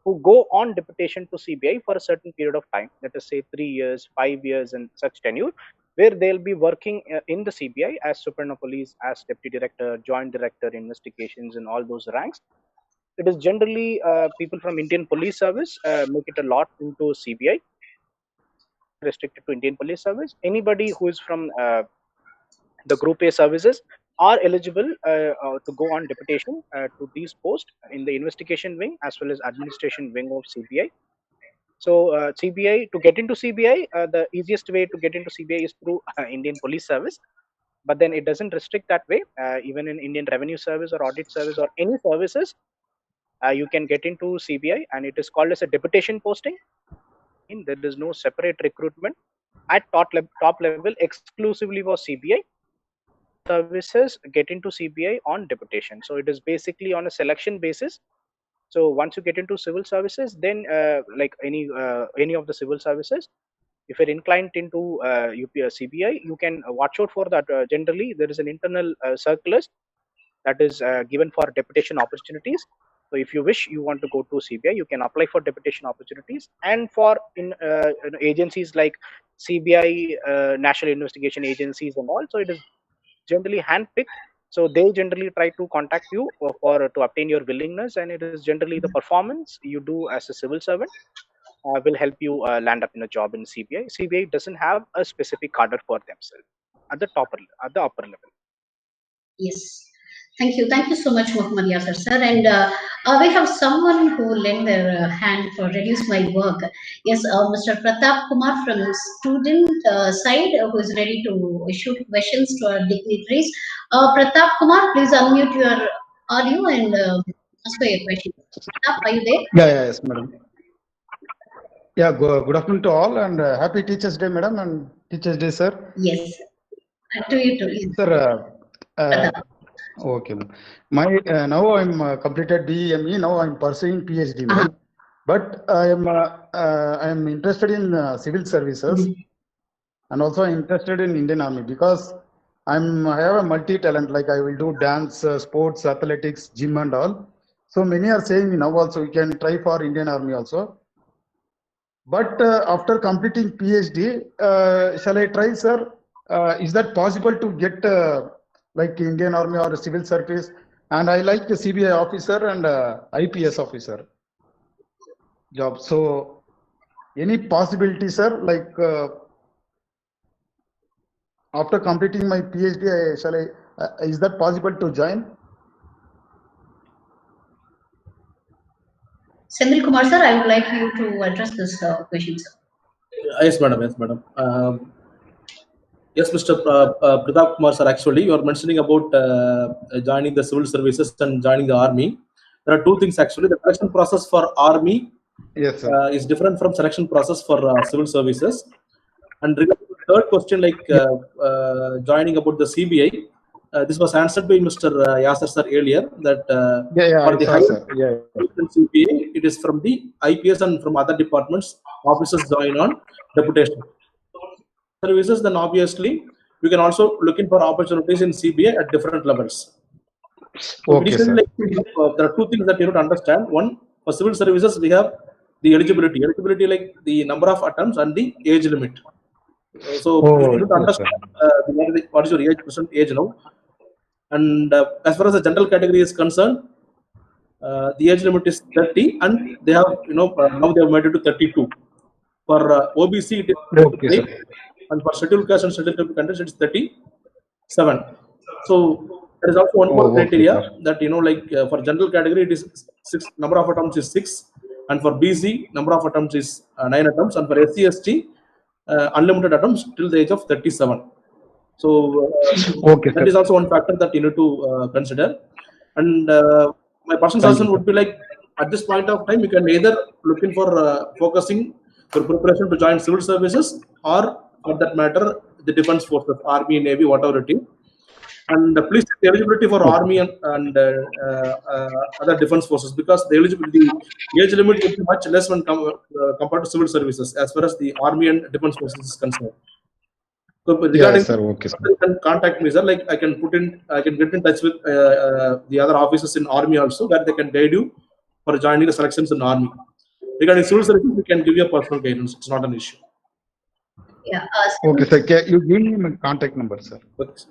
S4: who go on deputation to CBI for a certain period of time, let us say 3 years, 5 years, and such tenure, where they'll be working in the CBI as superintendent of police, as deputy director, joint director, investigations, and all those ranks. It is generally people from Indian Police Service make it a lot into CBI, restricted to Indian Police Service. Anybody who is from the Group A services are eligible to go on deputation to these posts in the investigation wing as well as administration wing of CBI. So CBI, to get into CBI, the easiest way to get into CBI is through Indian Police Service. But then it doesn't restrict that way. Even in Indian Revenue Service or Audit Service or any services, you can get into CBI, and it is called as a deputation posting. There is no separate recruitment at top level exclusively for CBI. Services get into CBI on deputation. So it is basically on a selection basis. So once you get into civil services, then like any of the civil services, if you're inclined into CBI, you can watch out for that. Generally, there is an internal circulars that is given for deputation opportunities. So if you wish, you want to go to CBI, you can apply for deputation opportunities. And for in agencies like CBI, National Investigation Agencies and all, so it is generally handpicked. So they generally try to contact you for to obtain your willingness, and it is generally the performance you do as a civil servant will help you land up in a job in CBI. CBI doesn't have a specific cadre for themselves at the upper level.
S1: Yes. Thank you so much, Mohammad Yazar sir. And we have someone who lent their hand for reduce my work. Yes, Mr. Pratap Kumar from student side who is ready to shoot questions to our dignitaries. Pratap Kumar, please unmute your audio and ask for your question. Pratap, are you there?
S6: Yes, madam. Yeah, good afternoon to all, and happy Teachers' Day, madam, and Teachers' Day, sir.
S1: Yes, to you too. Yes.
S6: Sir, Okay. My now I'm completed BEME. Now I'm pursuing PhD, madam. But I am interested in civil services, and also I'm interested in Indian Army because I have a multi talent. Like I will do dance, sports, athletics, gym, and all. So many are saying now also you can try for Indian Army also. But after completing PhD, shall I try, sir? Is that possible to get like Indian Army or civil service? And I like the CBI officer and IPS officer job. So any possibility, sir? Like after completing my PhD, is that possible to join?
S1: Senthil Kumar sir, I would like you to address this question, sir.
S5: Yes, madam. Yes, madam. Yes, Mr. Pratap Kumar sir, actually, you are mentioning about joining the civil services and joining the army. There are two things actually. The selection process for army
S6: Yes, sir.
S5: is different from selection process for civil services. And regarding the third question, like joining about the CBI, this was answered by Mr. Yazar sir earlier that
S6: Yeah,
S5: for
S6: I
S5: the
S6: saw,
S5: higher
S6: sir. Yeah.
S5: CBI, it is from the IPS and from other departments, officers join on deputation. Services, then obviously we can also look in for opportunities in CBI at different levels. So
S6: Okay,
S5: additionally,
S6: sir.
S5: like, there are two things that you need to understand. One, for civil services, we have the eligibility. Eligibility, like the number of attempts and the age limit. So you need to
S6: Yes, sir.
S5: understand what is your age, percent age now. And as far as the general category is concerned, the age limit is 30, and they have now they have made it to 32. For OBC, it is
S6: Okay,
S5: 35,
S6: sir.
S5: and for scheduled caste and scheduled tribal countries, it's 37. So there is also one more
S6: Okay,
S5: criteria
S6: sir.
S5: that like for general category, it is 6 number of attempts is 6, and for BC number of attempts is 9 attempts, and for SC/ST unlimited attempts till the age of 37. So
S6: Okay,
S5: that
S6: sir.
S5: is also one factor that you need to consider. And my personal
S6: Thank you,
S5: suggestion would be like at this point of time, you can either looking for focusing your preparation to join civil services, or for that matter, the defense forces, army, navy, whatever it is. And please check the eligibility for army and other defense forces, because the eligibility, the age limit would be much less when compared to civil services as far as the army and defense forces is concerned. So
S6: Yes,
S5: regarding,
S6: sir. Okay, sir.
S5: you can contact me, sir. Like I can get in touch with the other officers in army also, where they can guide you for joining the selections in army. Regarding civil services, we can give you a personal guidance. It's not an issue.
S1: Yeah.
S6: Okay, sir. Can you give me my contact number, sir?
S5: Okay, sir.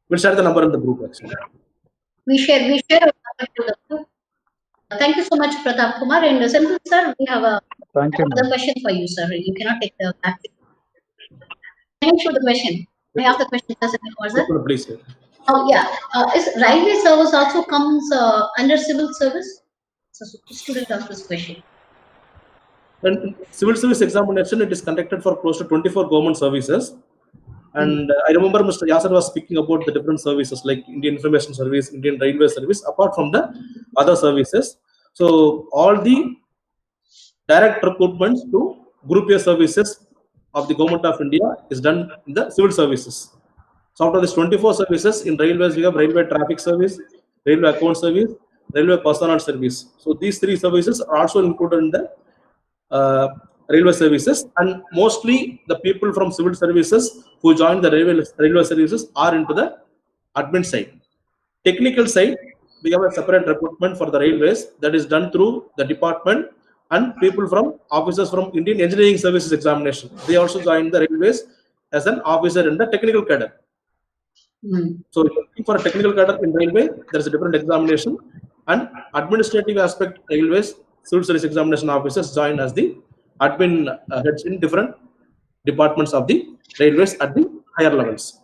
S5: We'll share the number in the group actually.
S1: We share our number to the group. Thank you so much, Pratap Kumar. And Senthil sir, we have
S6: Thank you,
S1: another
S6: ma'am.
S1: question for you, sir. You cannot take the back. Can you show the question? May I ask the question, Senthil Kumar, sir?
S5: Please, sir.
S1: Oh, yeah. Is railway service also comes under civil service? So, student asked this question.
S5: And civil service examination, it is conducted for close to 24 government services. And I remember Mr. Yazar was speaking about the different services like Indian Information Service, Indian Railway Service, apart from the other services. So all the direct recruitment to Group A services of the Government of India is done in the civil services. So out of these 24 services in railways, we have Railway Traffic Service, Railway Account Service, Railway Personnel Service. So these three services are also included in the railway services, and mostly the people from civil services who join the railway services are into the admin side. Technical side, we have a separate recruitment for the railways that is done through the department, and people from officers from Indian Engineering Services examination. They also join the railways as an officer in the technical cadre. So looking for a technical cadre in railway, there is a different examination, and administrative aspect railways, civil service examination officers join as the admin heads in different departments of the railways at the higher levels.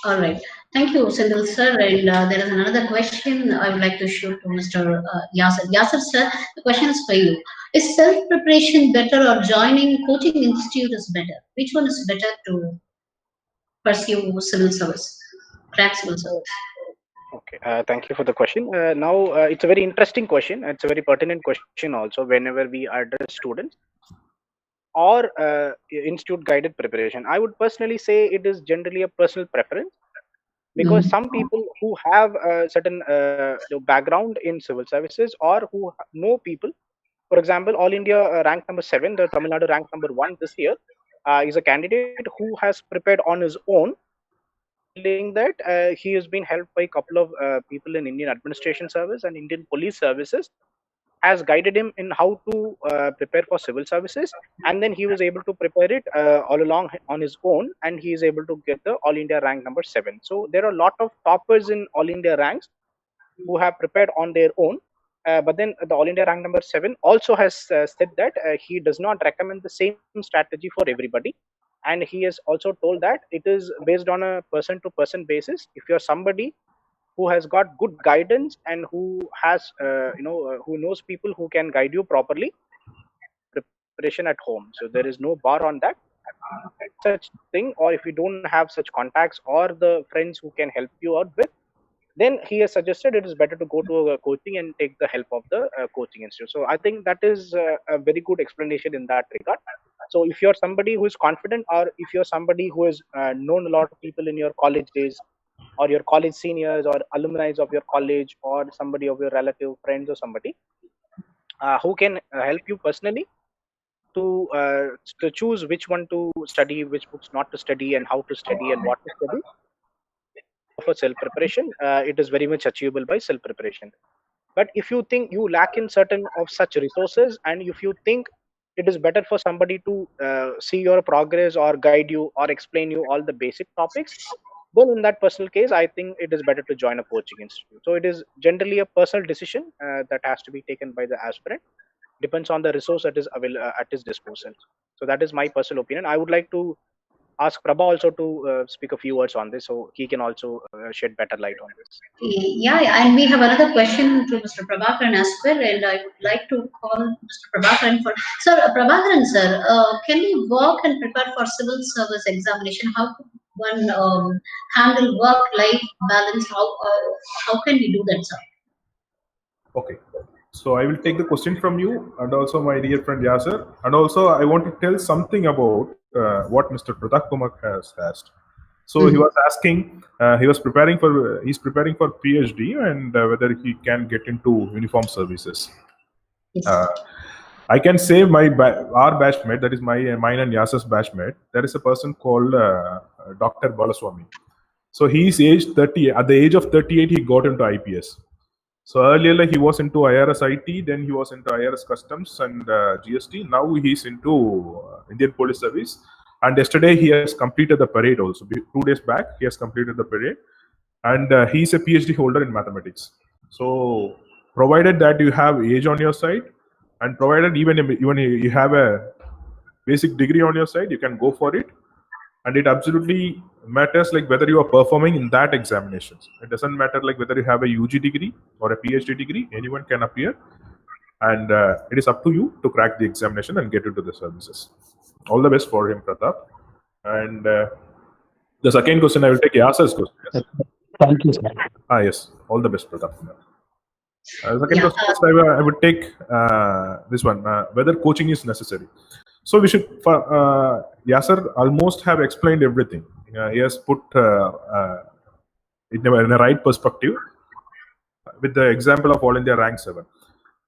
S1: All right. Thank you, Senthil sir. And there is another question I would like to shoot to Mr. Yazar. Yazar sir, the question is for you. Is self-preparation better or joining coaching institute is better? Which one is better to pursue civil service, crack civil service?
S4: Okay, thank you for the question. Now, it's a very interesting question. It's a very pertinent question also whenever we address students or institute guided preparation. I would personally say it is generally a personal preference. because some people who have a certain background in civil services, or who know people, for example, All India rank number 7, the Tamil Nadu rank number 1 this year, is a candidate who has prepared on his own, telling that he has been helped by a couple of people in Indian administration service and Indian police services, has guided him in how to prepare for civil services, and then he was able to prepare it all along on his own, and he is able to get the All India rank number 7. So there are a lot of toppers in All India ranks who have prepared on their own. But then the All India rank number 7 also has said that he does not recommend the same strategy for everybody. And he has also told that it is based on a person to person basis. If you're somebody who has got good guidance and who has, who knows people who can guide you properly, preparation at home. So there is no bar on that. Such thing, or if you don't have such contacts or the friends who can help you out with, then he has suggested it is better to go to a coaching and take the help of the coaching institute. So I think that is a very good explanation in that regard. So if you're somebody who is confident, or if you're somebody who has known a lot of people in your college days, or your college seniors, or alumni of your college, or somebody of your relative, friends, or somebody who can help you personally to choose which one to study, which books not to study, and how to study, and what to study for self preparation, it is very much achievable by self preparation. But if you think you lack in certain of such resources, and if you think it is better for somebody to see your progress, or guide you, or explain you all the basic topics, then in that personal case, I think it is better to join a coaching institute. So it is generally a personal decision that has to be taken by the aspirant. Depends on the resource that is available at his disposal. So that is my personal opinion. I would like to ask Prabha also to speak a few words on this, so he can also shed better light on this.
S1: Yeah, and we have another question to Mr. Prabhakaran as well, and I would like to call Mr. Prabhakaran for. Sir, Prabhakaran sir, can we work and prepare for civil service examination? How could one handle work-life balance? How can we do that, sir?
S3: Okay. So I will take the question from you, and also my dear friend Yazar, and also I want to tell something about what Mr. Pratak Kumar has asked. So he was asking, he's preparing for PhD, and whether he can get into uniform services.
S1: Yes.
S3: I can say our batchmate, that is mine and Yazar's batchmate. There is a person called Dr. Balaswamy. So he's aged 30. At the age of 38, he got into IPS. So earlier, he was into IRS IT, then he was into IRS Customs and GST. Now he's into Indian Police Service. And yesterday, he has completed the parade also. 2 days back, he has completed the parade. And he's a PhD holder in mathematics. So provided that you have age on your side, and provided even you have a basic degree on your side, you can go for it. And it absolutely matters like whether you are performing in that examinations. It doesn't matter like whether you have a UG degree or a PhD degree. Anyone can appear, and it is up to you to crack the examination and get into the services. All the best for him, Pratap. And the second question, I will take Yazar's question.
S6: Thank you, sir.
S3: Yes. All the best, Pratap. Second question, I would take this one. Whether coaching is necessary. So we should. Yazar almost have explained everything. He has put in a right perspective with the example of All India Rank 7.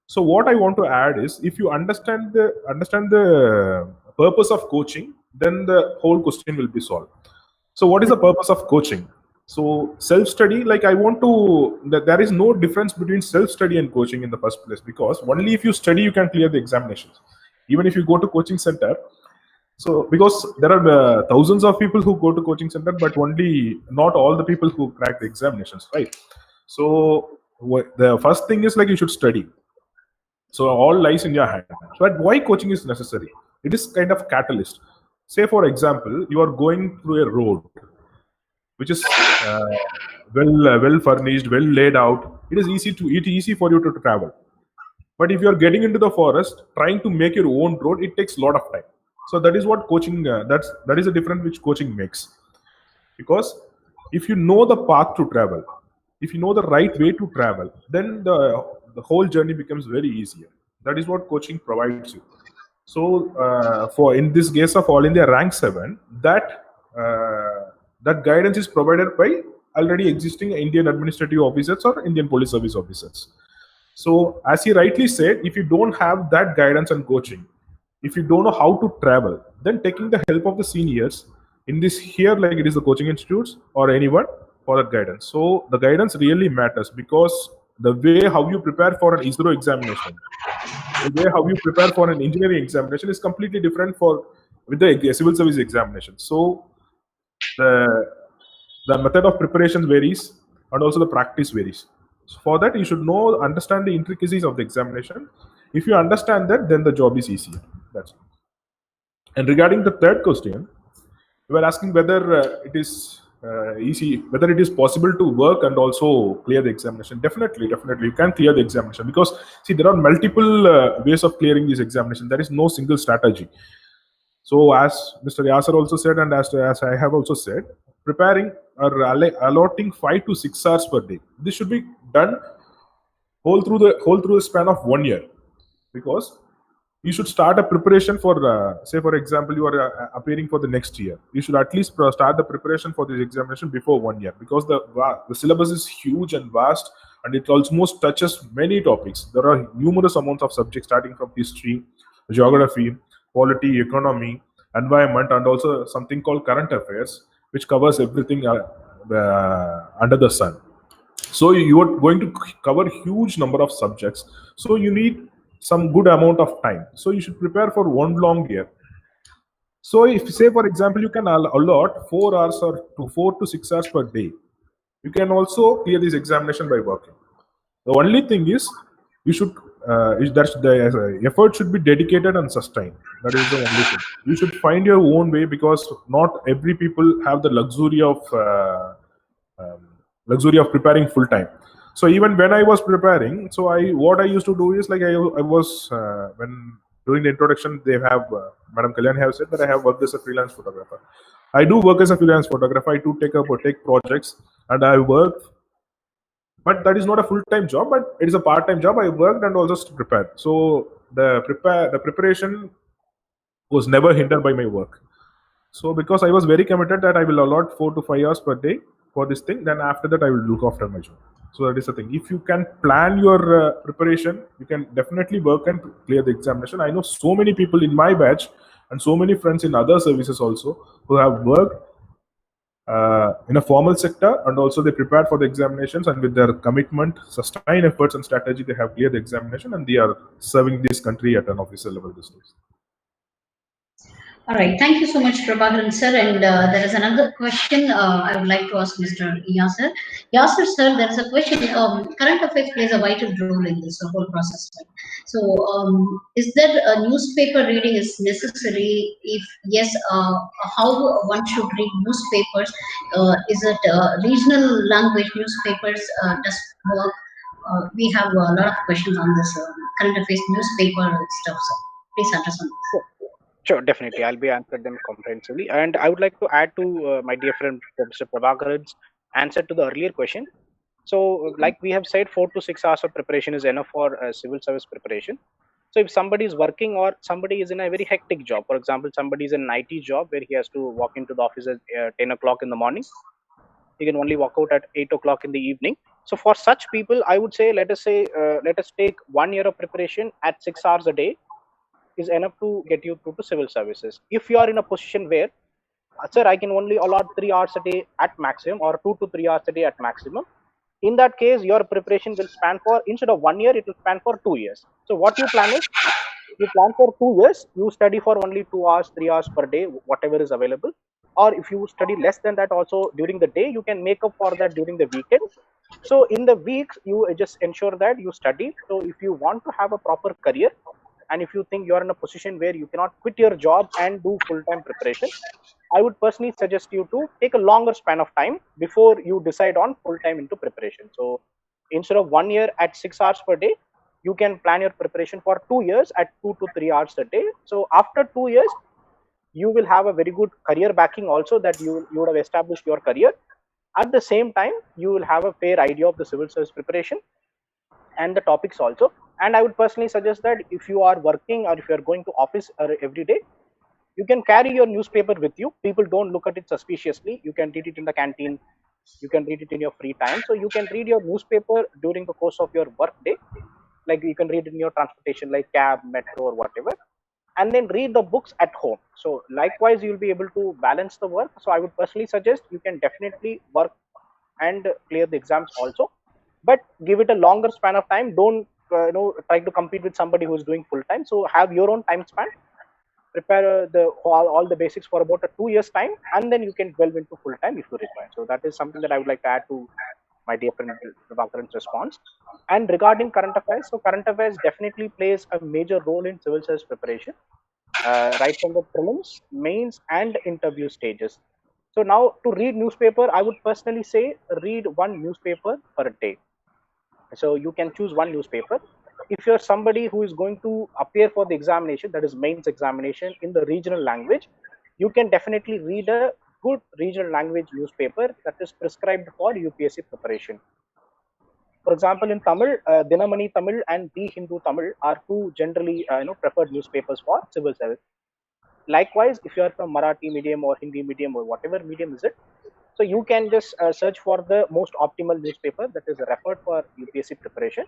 S3: So what I want to add is, if you understand the purpose of coaching, then the whole question will be solved. So what is the purpose of coaching? So self-study, like there is no difference between self-study and coaching in the first place, because only if you study, you can clear the examinations. Even if you go to coaching center, so because there are thousands of people who go to coaching center, but only not all the people who crack the examinations, right? So the first thing is like you should study. So all lies in your hand. But why coaching is necessary? It is kind of catalyst. Say for example, you are going through a road, which is well furnished, well laid out. It is easy for you to travel. But if you are getting into the forest, trying to make your own road, it takes a lot of time. So that is what coaching. That is the difference which coaching makes. Because if you know the path to travel, if you know the right way to travel, then the whole journey becomes very easier. That is what coaching provides you. So for in this case of All India Rank 7, that guidance is provided by already existing Indian administrative officers or Indian police service officers. So as he rightly said, if you don't have that guidance and coaching, if you don't know how to travel, then taking the help of the seniors in this here, like it is the coaching institutes or anyone, for that guidance. So the guidance really matters, because the way how you prepare for an ISRO examination, the way how you prepare for an engineering examination is completely different for with the civil service examination. So the method of preparation varies, and also the practice varies. So for that, you should understand the intricacies of the examination. If you understand that, then the job is easier. That's it. And regarding the third question, you were asking whether it is easy, whether it is possible to work and also clear the examination. Definitely, you can clear the examination, because see, there are multiple ways of clearing this examination. There is no single strategy. So as Mr. Yazar also said, and as I have also said, preparing or allotting 5 to 6 hours per day. This should be done whole through the span of 1 year, because you should start a preparation for, say for example, you are appearing for the next year. You should at least start the preparation for this examination before 1 year, because the syllabus is huge and vast, and it almost touches many topics. There are numerous amounts of subjects, starting from history, geography, polity, economy, environment, and also something called current affairs, which covers everything under the sun. So you are going to cover huge number of subjects. So you need some good amount of time. So you should prepare for 1 long year. So if, say for example, you can allot 4 hours or 4 to 6 hours per day, you can also clear this examination by working. The only thing is, you should the effort should be dedicated and sustained. That is the only thing. You should find your own way, because not every people have the luxury of preparing full time. So even when I was preparing, so what I used to do is, like I was when during the introduction, they have Madam Kalyan have said that I have worked as a freelance photographer. I do work as a freelance photographer. I do take projects, and I work. But that is not a full-time job, but it is a part-time job. I worked and also prepared. So the preparation was never hindered by my work. So because I was very committed that I will allot 4 to 5 hours per day for this thing, then after that I will look after my job. So that is the thing. If you can plan your preparation, you can definitely work and clear the examination. I know so many people in my batch and so many friends in other services also who have worked in a formal sector, and also they prepared for the examinations, and with their commitment, sustained efforts and strategy, they have cleared the examination, and they are serving this country at an officer level these days.
S1: All right, thank you so much, Prabhakaran sir. And there is another question I would like to ask Mr. Yazar. Yazar sir, there is a question. Current affairs plays a vital role in this whole process. Right? So, is there a newspaper reading is necessary? If yes, how one should read newspapers? Is it regional language newspapers does work? We have a lot of questions on this current affairs newspaper stuff. So please address on this.
S4: Sure, definitely. I'll be answered them comprehensively. And I would like to add to my dear friend Mr. Prabhakaran's answer to the earlier question. So, like we have said, 4 to 6 hours of preparation is enough for civil service preparation. So, if somebody is working or somebody is in a very hectic job, for example, somebody is in an IT job where he has to walk into the office at 10 o'clock in the morning, he can only walk out at 8 o'clock in the evening. So, for such people, I would say, let us take 1 year of preparation at 6 hours a day is enough to get you through to civil services. If you are in a position where, sir, I can only allot 3 hours a day at maximum, or 2 to 3 hours a day at maximum, in that case, your preparation will span for, instead of 1 year, it will span for 2 years. So what you plan is, you plan for 2 years, you study for only 2 hours, 3 hours per day, whatever is available. Or if you study less than that also during the day, you can make up for that during the weekend. So in the weeks, you just ensure that you study. So if you want to have a proper career, and if you think you are in a position where you cannot quit your job and do full-time preparation, I would personally suggest you to take a longer span of time before you decide on full-time into preparation. So instead of 1 year at 6 hours per day, you can plan your preparation for 2 years at 2 to 3 hours a day. So after 2 years, you will have a very good career backing also, that you would have established your career. At the same time, you will have a fair idea of the civil service preparation and the topics also. And I would personally suggest that if you are working or if you are going to office every day, you can carry your newspaper with you. People don't look at it suspiciously. You can read it in the canteen. You can read it in your free time. So you can read your newspaper during the course of your work day. Like you can read in your transportation, like cab, metro, or whatever, and then read the books at home. So likewise, you'll be able to balance the work. So I would personally suggest you can definitely work and clear the exams also, but give it a longer span of time. Don't try to compete with somebody who's doing full time. So have your own time span. Prepare all the basics for about a 2 years time, and then you can delve into full time if you require. So that is something that I would like to add to my dear friend Prabhakaran's response. And regarding current affairs, so current affairs definitely plays a major role in civil service preparation, right from the prelims, mains, and interview stages. So now to read newspaper, I would personally say read one newspaper per day. So you can choose one newspaper. If you're somebody who is going to appear for the examination, that is mains examination in the regional language, you can definitely read a good regional language newspaper that is prescribed for UPSC preparation. For example, in Tamil, Dinamani Tamil and The Hindu Tamil are two generally preferred newspapers for civil service. Likewise, if you are from Marathi medium or Hindi medium or whatever medium is it, so you can just search for the most optimal newspaper that is referred for UPSC preparation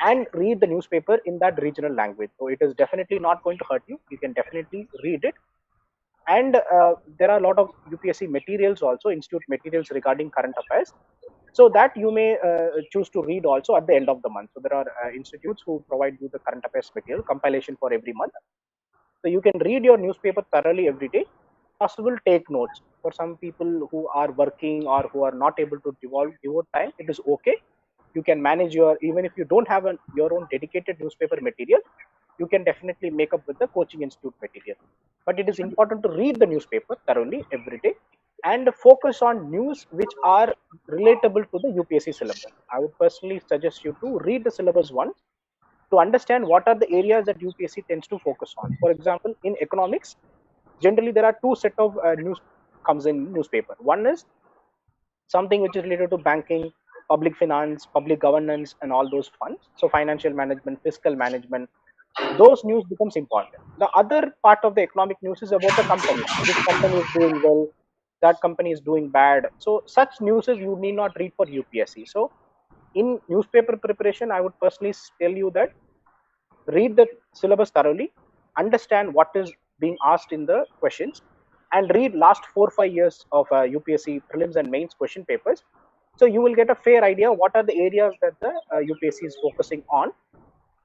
S4: and read the newspaper in that regional language. So it is definitely not going to hurt you. You can definitely read it. And there are a lot of UPSC materials also, institute materials regarding current affairs. So that you may choose to read also at the end of the month. So there are institutes who provide you the current affairs material, compilation for every month. So you can read your newspaper thoroughly every day. Possible, take notes. For some people who are working or who are not able to devote time, it is okay. You can manage even if you don't have your own dedicated newspaper material, you can definitely make up with the coaching institute material. But it is important to read the newspaper thoroughly every day and focus on news which are relatable to the UPSC syllabus. I would personally suggest you to read the syllabus once to understand what are the areas that UPSC tends to focus on. For example, in economics, generally there are two set of news comes in newspaper. One is something which is related to banking, public finance, public governance, and all those funds. So financial management, fiscal management, those news becomes important. The other part of the economic news is about the company. This company is doing well, that company is doing bad. So such news you need not read for UPSC. So in newspaper preparation, I would personally tell you that read the syllabus thoroughly, understand what is being asked in the questions, and read last 4-5 years of UPSC prelims and mains question papers. So you will get a fair idea what are the areas that the UPSC is focusing on,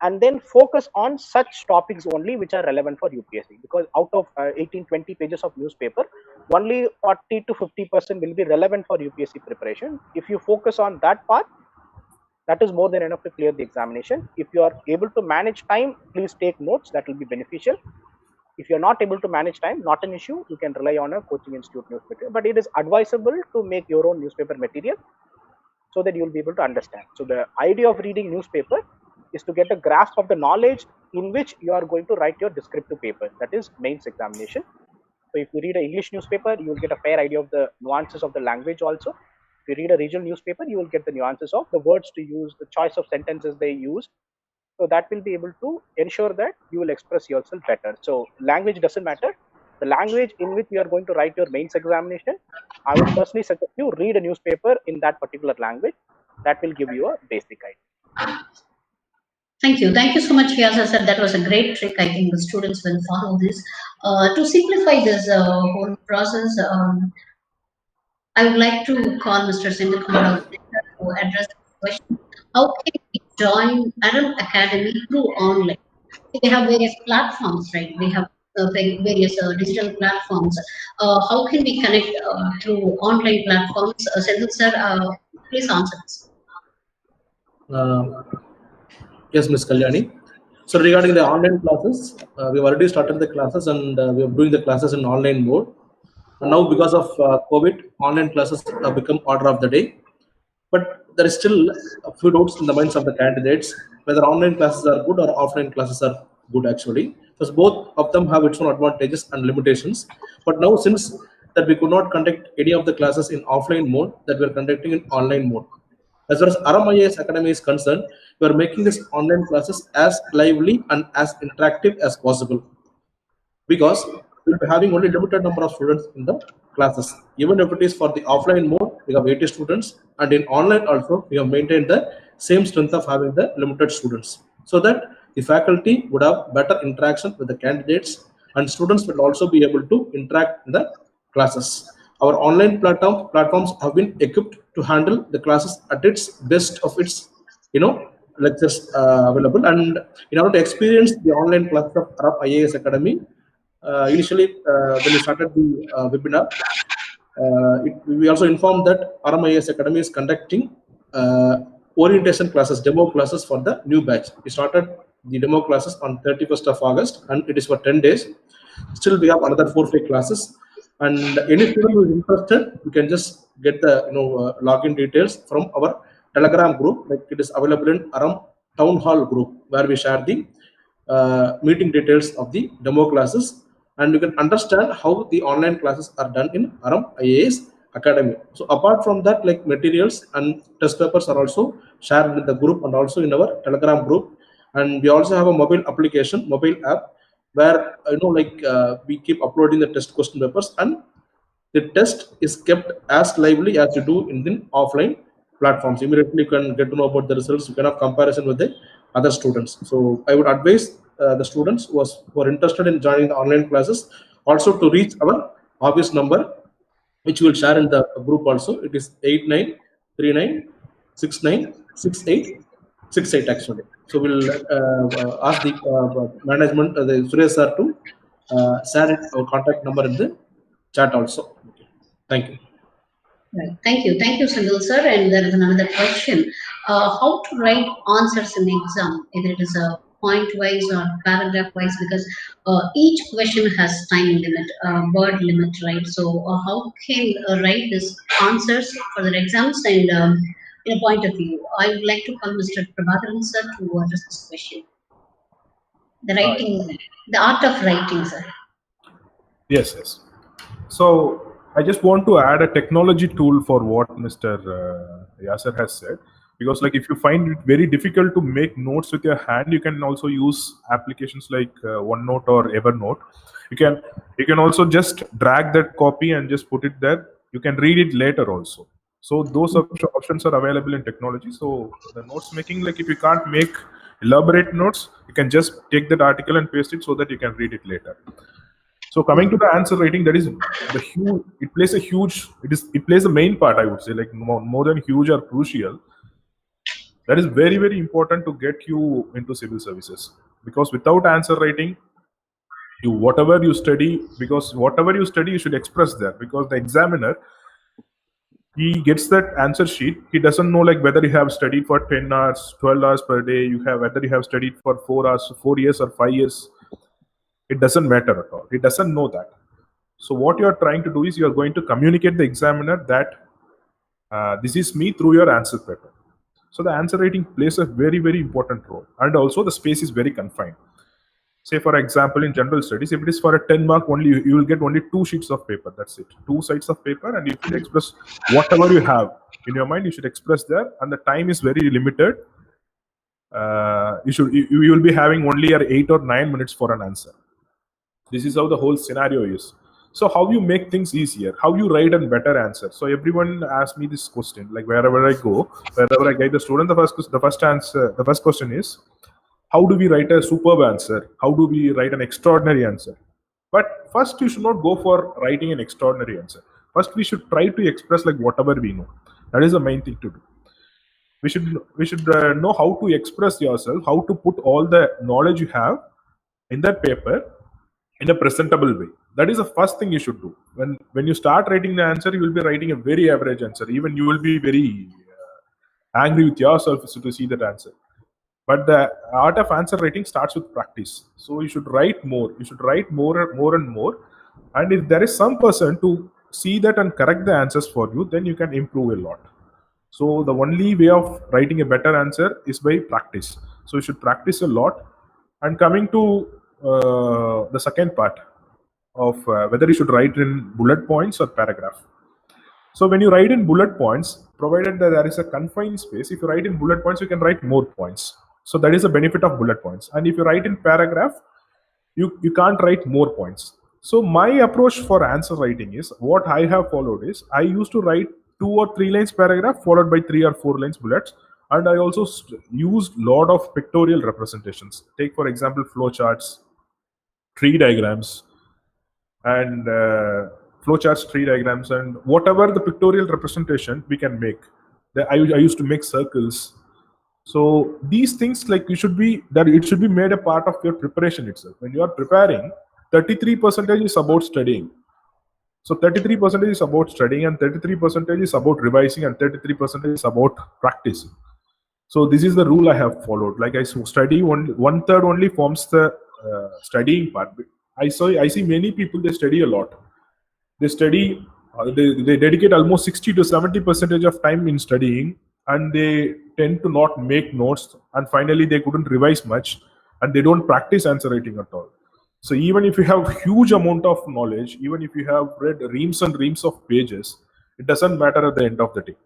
S4: and then focus on such topics only which are relevant for UPSC. Because out of 18-20 pages of newspaper, only 40 to 50% will be relevant for UPSC preparation. If you focus on that part, that is more than enough to clear the examination. If you are able to manage time, please take notes. That will be beneficial. If you're not able to manage time, not an issue. You can rely on a coaching institute newspaper. But it is advisable to make your own newspaper material so that you'll be able to understand. So the idea of reading newspaper is to get a grasp of the knowledge in which you are going to write your descriptive paper. That is mains examination. So if you read an English newspaper, you will get a fair idea of the nuances of the language also. If you read a regional newspaper, you will get the nuances of the words to use, the choice of sentences they use. So that will be able to ensure that you will express yourself better. So language doesn't matter. The language in which you are going to write your mains examination, I would personally suggest you read a newspaper in that particular language. That will give you a basic idea.
S1: Thank you. Thank you so much, Yazar sir. That was a great trick. I think the students will follow this. To simplify this whole process, I would like to call Mr. Sindhu Kumar to address the question. How can we join ARAM Academy through online? They have various platforms, right? We have various digital platforms. How can we connect through online platforms? Sindhu sir, please answer this.
S5: Yes, Ms. Kalyani. So regarding the online classes, we've already started the classes and we are doing the classes in online mode. And now because of COVID, online classes have become order of the day. But there is still a few doubts in the minds of the candidates whether online classes are good or offline classes are good actually. Because both of them have its own advantages and limitations. But now since that we could not conduct any of the classes in offline mode, that we are conducting in online mode. As far as ARAM IAS Academy is concerned, we are making these online classes as lively and as interactive as possible. Because we'll be having only limited number of students in the classes. Even if it is for the offline mode, we have 80 students, and in online also we have maintained the same strength of having the limited students, so that the faculty would have better interaction with the candidates, and students will also be able to interact in the classes. Our online platforms have been equipped to handle the classes at its best of its, lectures available. And in order to experience the online classes of ARAM IAS Academy, initially when we started the webinar, we also informed that ARAM IAS Academy is conducting orientation classes, demo classes for the new batch. We started the demo classes on 31st of August, and it is for 10 days. Still, we have another 4-5 classes. And any student who is interested, you can just get the login details from our Telegram group. Like, it is available in ARAM Town Hall group, where we share the meeting details of the demo classes, and you can understand how the online classes are done in ARAM IAS Academy. So apart from that, like, materials and test papers are also shared in the group and also in our Telegram group. And we also have a mobile application, mobile app, where we keep uploading the test question papers, and the test is kept as lively as you do in the offline platforms. Immediately you can get to know about the results. You can have comparison with the other students. So I would advise the students who are interested in joining the online classes also to reach our office number, which we will share in the group also. It is 8939696868 actually. So we'll ask the management, the Suresh sir, to share our contact number in the chat also. Thank you.
S1: Right. Thank you, Sandil sir. And there is another question: how to write answers in the exam? Either it is a point-wise or paragraph-wise, because each question has time limit, word limit, right? So how can write these answers for the exams? And in a point of view, I would like to call Mr. Prabhakaran sir to address this question. The writing, the art of writing, sir.
S3: Yes. So I just want to add a technology tool for what Mr. Yazar has said, because like if you find it very difficult to make notes with your hand, you can also use applications like OneNote or Evernote. You can also just drag that copy and just put it there. You can read it later also. So those options are available in technology. So the notes making, like if you can't make elaborate notes, you can just take that article and paste it so that you can read it later. So coming to the answer writing, that is the huge. It plays the main part, I would say, like more than huge or crucial. That is very, very important to get you into civil services, because without answer writing, whatever you study, you should express that, because the examiner, he gets that answer sheet. He doesn't know like whether you have studied for 10 hours, 12 hours per day. Whether you have studied for 4 hours, 4 years or 5 years. It doesn't matter at all. It doesn't know that. So what you are trying to do is you are going to communicate the examiner that this is me through your answer paper. So the answer writing plays a very, very important role. And also the space is very confined. Say for example, in general studies, if it is for a 10 mark only, you will get only 2 sheets of paper. That's it. 2 sides of paper, and you should express whatever you have in your mind. You should express there, and the time is very limited. You will be having only 8 or 9 minutes for an answer. This is how the whole scenario is. So how you make things easier, how you write a better answer. So everyone asks me this question, like wherever I go, wherever I guide the student, the first question is, how do we write a superb answer? How do we write an extraordinary answer? But first, you should not go for writing an extraordinary answer. First, we should try to express like whatever we know. That is the main thing to do. We should know how to express yourself, how to put all the knowledge you have in that paper in a presentable way. That is the first thing you should do. When you start writing the answer, you will be writing a very average answer. Even you will be very angry with yourself to see that answer. But the art of answer writing starts with practice. So you should write more. You should write more and more. And if there is some person to see that and correct the answers for you, then you can improve a lot. So the only way of writing a better answer is by practice. So you should practice a lot. And coming to the second part of whether you should write in bullet points or paragraph. So when you write in bullet points, provided that there is a confined space, if you write in bullet points, you can write more points. So that is the benefit of bullet points. And if you write in paragraph, you can't write more points. So my approach for answer writing is, what I have followed is, I used to write 2 or 3 lines paragraph followed by 3 or 4 lines bullets. And I also used lot of pictorial representations. Take for example flowcharts, tree diagrams, and flowcharts, tree diagrams, and whatever the pictorial representation we can make. I used to make circles. So these things, like, it should be made a part of your preparation itself. When you are preparing, 33% is about studying. So 33% is about studying, and 33% is about revising, and 33% is about practicing. So this is the rule I have followed. Like, I study one third only forms the studying part. I see many people, they study a lot. They study, they dedicate almost 60 to 70% of time in studying, and they tend to not make notes, and finally they couldn't revise much, and they don't practice answer writing at all. So even if you have huge amount of knowledge, even if you have read reams and reams of pages, it doesn't matter at the end of the day.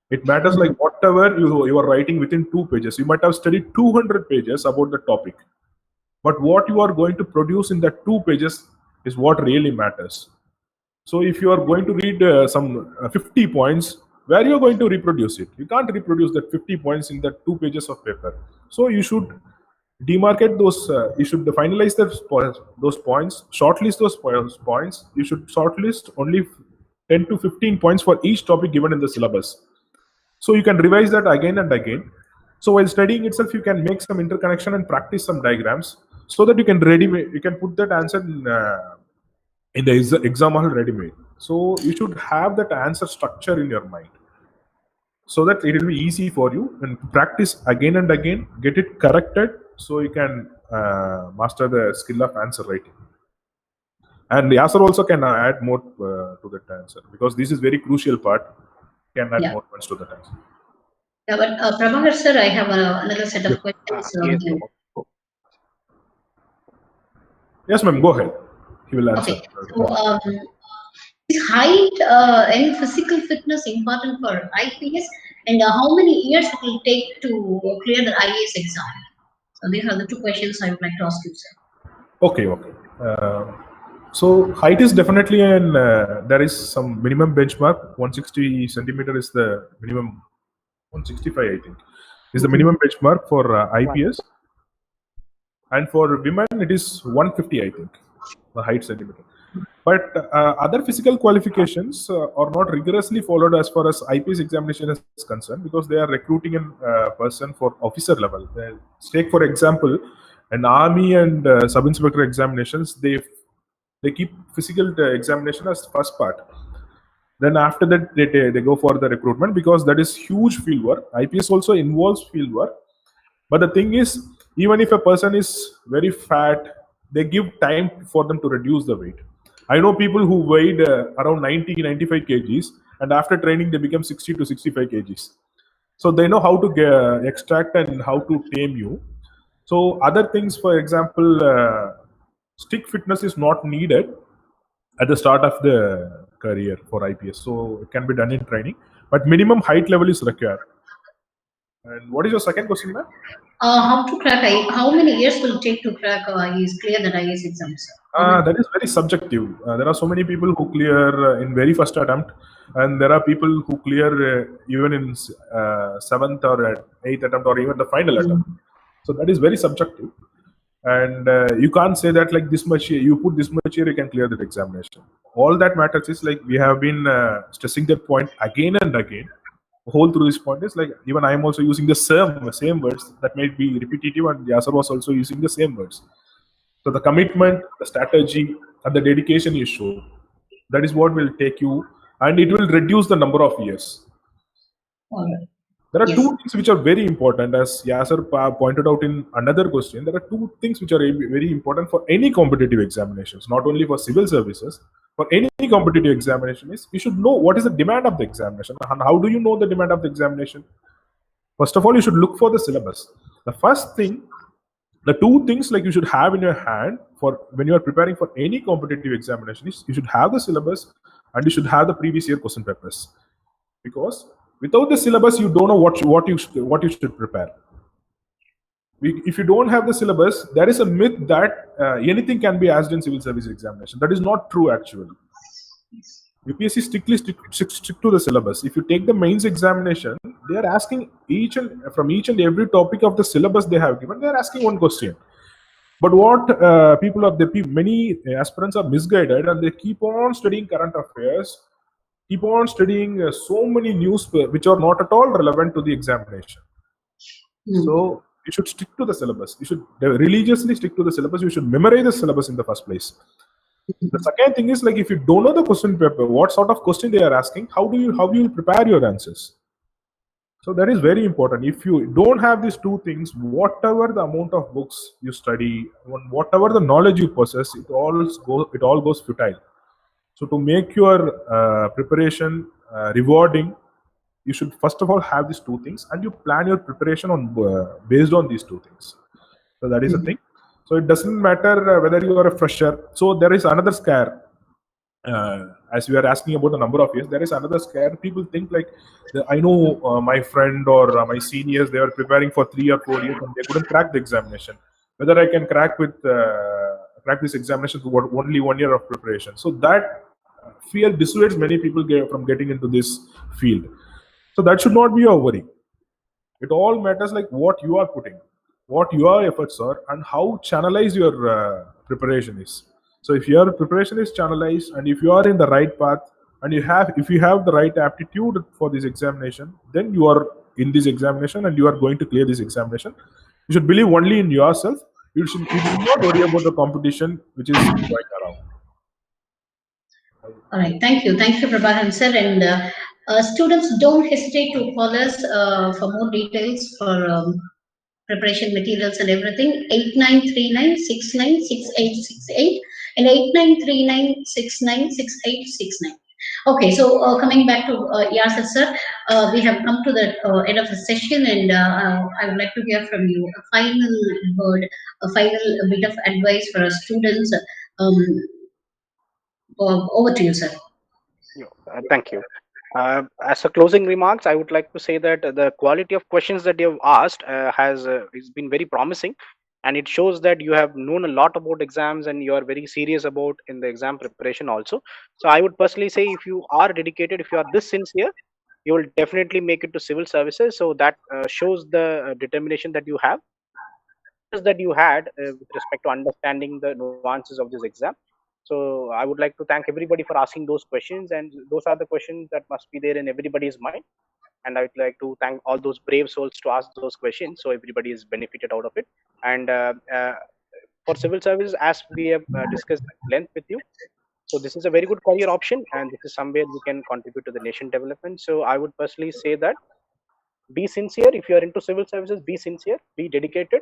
S3: It matters like whatever you are writing within 2 pages. You might have studied 200 pages about the topic, but what you are going to produce in that 2 pages is what really matters. So if you are going to read some 50 points, where you are going to reproduce it? You can't reproduce that 50 points in that 2 pages of paper. So you should demarcate those. You should finalize those points, shortlist those points. You should shortlist only 10 to 15 points for each topic given in the syllabus. So you can revise that again and again. So while studying itself, you can make some interconnection and practice some diagrams, so that you can put that answer in the exam hall ready-made. So you should have that answer structure in your mind, so that it will be easy for you, and practice again and again, get it corrected, so you can master the skill of answer writing. And Yazar also can add more to that answer, because this is very crucial part. Can add more points to that answer.
S1: Yeah, but Prabhakaran sir, I have another set of questions.
S3: Yes, ma'am, go ahead. He will answer.
S1: Okay. So, is height and physical fitness important for IPS, and how many years it will take to clear the IAS exam? So these are the 2 questions I would like to ask you, sir.
S3: Okay. So height is definitely there is some minimum benchmark. 160 centimeter is the minimum. 165, I think, is the minimum benchmark for IPS. And for women, it is 150, I think, the height centimeter. But other physical qualifications are not rigorously followed as far as IPS examination is concerned, because they are recruiting a person for officer level. Take, for example, an army and sub-inspector examinations, they keep physical examination as first part. Then after that, they go for the recruitment, because that is huge field work. IPS also involves field work. But the thing is, even if a person is very fat, they give time for them to reduce the weight. I know people who weighed around 90-95 kgs, and after training, they become 60 to 65 kgs. So they know how to extract and how to tame you. So other things, for example, stick fitness is not needed at the start of the career for IPS. So it can be done in training, but minimum height level is required. And what is your second question, ma'am?
S1: How to crack how many years will it take to crack clear the IAS exams?
S3: That is very subjective. There are so many people who clear in very first attempt, and there are people who clear even in 7th or 8th attempt, or even the final attempt. So that is very subjective. And you can't say that like this much, you put this much here, you can clear that examination. All that matters is, like, we have been stressing that point again and again. The whole through this point is, like, even I am also using the same words that might be repetitive, and Yazar was also using the same words. So the commitment, the strategy, and the dedication you show, that is what will take you, and it will reduce the number of years.
S1: All right.
S3: There are 2 things which are very important, as Yazar pointed out in another question. There are 2 things which are very important for any competitive examinations, not only for civil services. For any competitive examination, is you should know what is the demand of the examination. And how do you know the demand of the examination? First of all, you should look for the syllabus. The first thing, the 2 things like you should have in your hand for when you are preparing for any competitive examination is you should have the syllabus, and you should have the previous year question papers. Because without the syllabus, you don't know what you should prepare. If you don't have the syllabus, there is a myth that anything can be asked in civil service examination. That is not true, actually. UPSC strictly stick to the syllabus. If you take the mains examination, they are asking from each and every topic of the syllabus they have given, they are asking one question. But what many aspirants are misguided, and they keep on studying current affairs, keep on studying so many news which are not at all relevant to the examination. So you should stick to the syllabus. You should religiously stick to the syllabus. You should memorize the syllabus in the first place. The second thing is, like, if you don't know the question paper, what sort of question they are asking, how do you prepare your answers? So that is very important. If you don't have these two things, whatever the amount of books you study, whatever the knowledge you possess, it all goes futile. So to make your preparation rewarding, you should first of all have these two things, and you plan your preparation on based on these two things. So that is the thing. So it doesn't matter whether you are a fresher. So there is another scare. As we are asking about the number of years, there is another scare. People think like, I know my friend or my seniors, they are preparing for 3 or 4 years and they couldn't crack the examination. Whether I can crack this examination with only 1 year of preparation. So that fear dissuades many people from getting into this field. So that should not be your worry. It all matters like what you are putting, what your efforts are, and how channelized your preparation is. So if your preparation is channelized, and if you are in the right path, and if you have the right aptitude for this examination, then you are in this examination and you are going to clear this examination. You should believe only in yourself. You should not worry about the competition which is going around.
S1: All right, thank you, Prabhakaran sir. And students, don't hesitate to call us for more details for preparation materials and everything. 8939696868 and 8939696869. Okay, so coming back to Yazar sir, we have come to the end of the session, and I would like to hear from you a final word, a final bit of advice for our students. Over to you, sir.
S4: Thank you. As a closing remarks, I would like to say that the quality of questions that you have asked has been very promising, and it shows that you have known a lot about exams and you are very serious about in the exam preparation also. So I would personally say, if you are dedicated, if you are this sincere, you will definitely make it to civil services. So that shows the determination that you have, that you had with respect to understanding the nuances of this exam. So I would like to thank everybody for asking those questions, and those are the questions that must be there in everybody's mind. And I would like to thank all those brave souls to ask those questions, so everybody is benefited out of it. And for civil service, as we have discussed at length with you, so this is a very good career option, and this is somewhere you can contribute to the nation development. So I would personally say that be sincere. If you are into civil services, be sincere, be dedicated.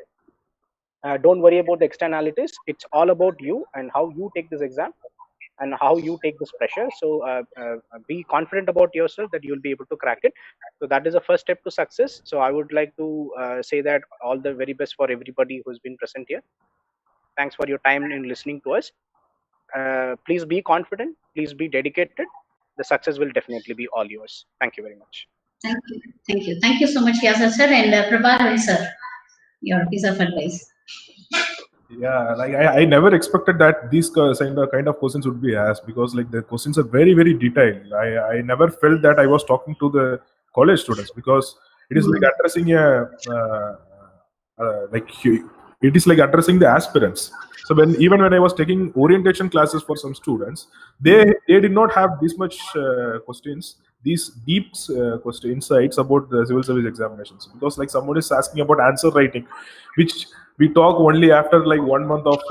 S4: Don't worry about the externalities. It's all about you and how you take this exam and how you take this pressure. So be confident about yourself that you'll be able to crack it. So that is the first step to success. So I would like to say that all the very best for everybody who's been present here. Thanks for your time in listening to us. Please be confident. Please be dedicated. The success will definitely be all yours. Thank you very much.
S1: Thank you so much, Yazar sir. And Prabhakaran sir, your piece of advice.
S3: Yeah, like I never expected that these kind of questions would be asked, because like the questions are very, very detailed. I never felt that I was talking to the college students, because it is like addressing it is like addressing the aspirants. So even when I was taking orientation classes for some students, they did not have this much questions, these deep insights about the civil service examinations, because like someone is asking about answer writing, which we talk only after like 1 month of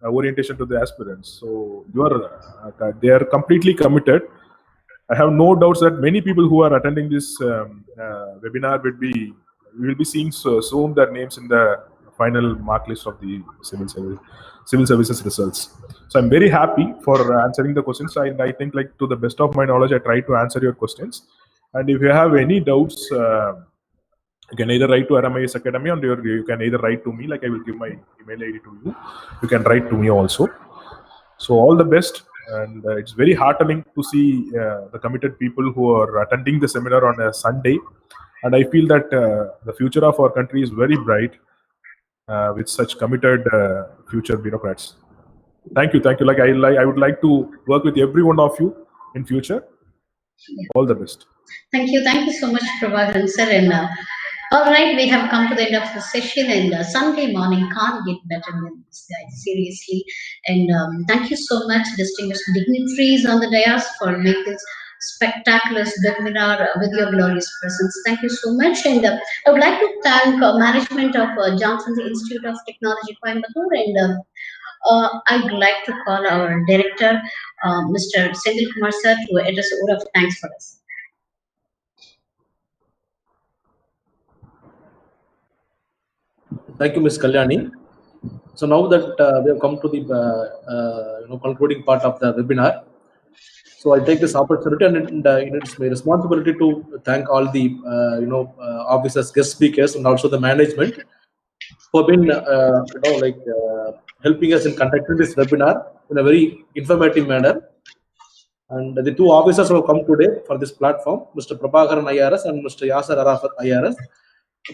S3: orientation to the aspirants. So they are completely committed. I have no doubts that many people who are attending this webinar we will be seeing soon their names in the final mark list of the civil services results. So I'm very happy for answering the questions. I think, like, to the best of my knowledge, I try to answer your questions. And if you have any doubts, you can either write to ARAM IAS Academy, or you can either write to me. Like, I will give my email ID to you. You can write to me also. So all the best. And it's very heartening to see the committed people who are attending the seminar on a Sunday. And I feel that the future of our country is very bright with such committed future bureaucrats. Thank you. Like I would like to work with every one of you in future. All the best.
S1: Thank you so much, Prabhakaran sir. And all right, we have come to the end of the session, and Sunday morning can't get better than this, guys. Seriously, and thank you so much, distinguished dignitaries on the dais, for making this spectacular webinar with your glorious presence. Thank you so much, and I would like to thank management of Johnson's Institute of Technology, Coimbatore, and I'd like to call our director, Mr. Senthil Kumar sir, to address a word of thanks for us.
S5: Thank you, Ms. Kalyani. So now that we have come to the concluding part of the webinar, so I take this opportunity, and it's my responsibility to thank all the officers, guest speakers, and also the management for being helping us in conducting this webinar in a very informative manner. And the two officers who have come today for this platform, Mr. Prabhakaran I.R.S. and Mr. Yazar I.R.S.,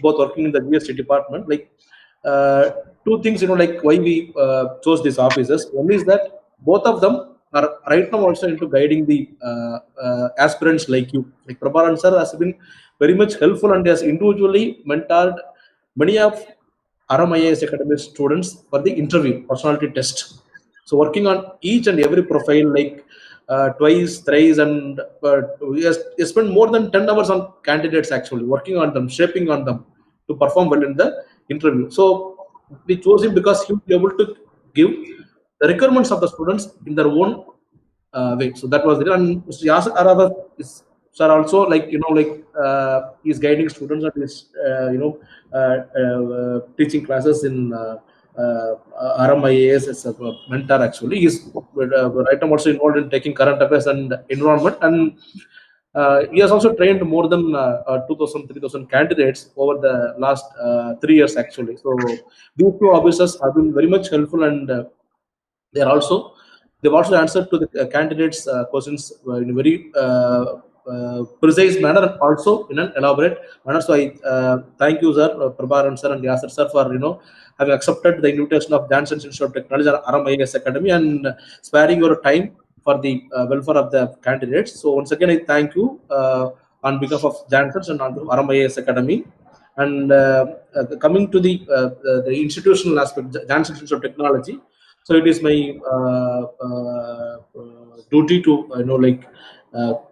S5: both working in the GST department. Two things, why we chose these officers. One is that both of them are right now also into guiding the aspirants like you. Like Prabhakaran sir has been very much helpful and has individually mentored many of ARAM IAS Academy students for the interview, personality test. So working on each and every profile, like twice, thrice, and we spent more than 10 hours on candidates, actually working on them, shaping on them to perform well in the interview. So we chose him because he will be able to give the requirements of the students in their own way. So that was it. And Mr. Yazar I.R.S. is sir also he's guiding students and is teaching classes in ARAM IAS as a mentor. Actually, he's right now also involved in taking current affairs and environment, and he has also trained more than 2,000, 3,000 candidates over the last 3 years, actually. So these two officers have been very much helpful, and they've also answered to the candidates' questions in a very precise manner and also in an elaborate manner. So I thank you, sir, Prabhakaran sir and Yazar sir, for having accepted the invitation of Johnson's Institute of Technology and ARAM IAS Academy and sparing your time for the welfare of the candidates. So once again, I thank you on behalf of Johnson's and on behalf of ARAM IAS Academy. And coming to the institutional aspect, Johnson's Institute of Technology. So it is my duty to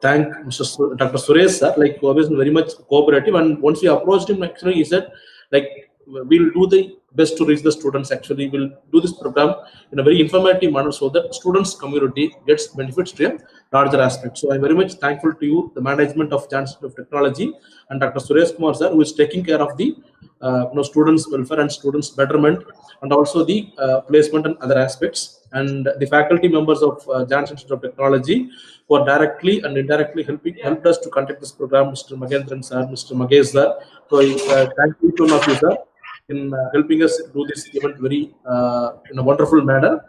S5: thank Dr. Suresh sir, who was very much cooperative. And once we approached him, actually, he said, we'll do the best to reach the students. Actually, we'll do this program in a very informative manner so that students community gets benefits to a larger aspect. So I'm very much thankful to you, the management of Chancellor of Technology, and Dr. Suresh Kumar sir, who is taking care of the students' welfare and students' betterment, and also the placement and other aspects. And the faculty members of Jan's Institute of Technology, who are directly and indirectly helped us to conduct this program, Mr. Magendran sir, Mr. Magesh sir. So I thank each one of you, sir, in helping us do this event very in a wonderful manner.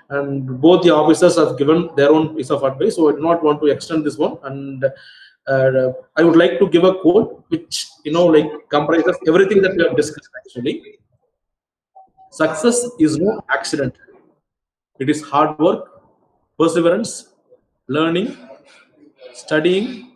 S5: And both the officers have given their own piece of advice, so I do not want to extend this one. And I would like to give a quote which comprises everything that we have discussed. Actually, success is no accident. It is hard work, perseverance, learning, studying,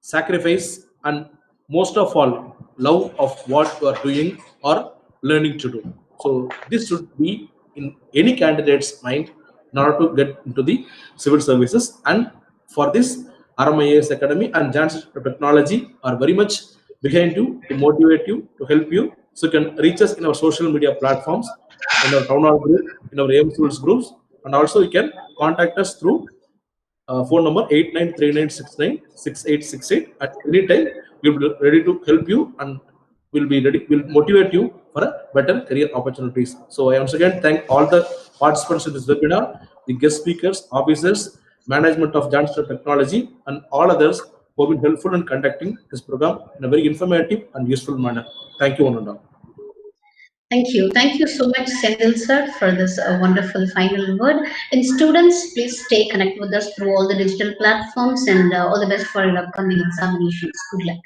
S5: sacrifice, and most of all, love of what you are doing or learning to do. So this should be in any candidate's mind in order to get into the civil services. And for this, ARAM IAS Academy and Jan's Technology are very much behind you to motivate you, to help you. So you can reach us in our social media platforms, in our town hall group, in our AM schools groups, and also you can contact us through phone number 8939696868. At any time, we'll be ready to help you and we'll motivate you for a better career opportunities. So I once again thank all the participants in this webinar, the guest speakers, officers, management of Jan's Technology, and all others who have been helpful in conducting this program in a very informative and useful manner. Thank you, one and all.
S1: Thank you. Thank you so much, Senthil sir, for this wonderful final word. And students, please stay connected with us through all the digital platforms, and all the best for your upcoming examinations. Good luck.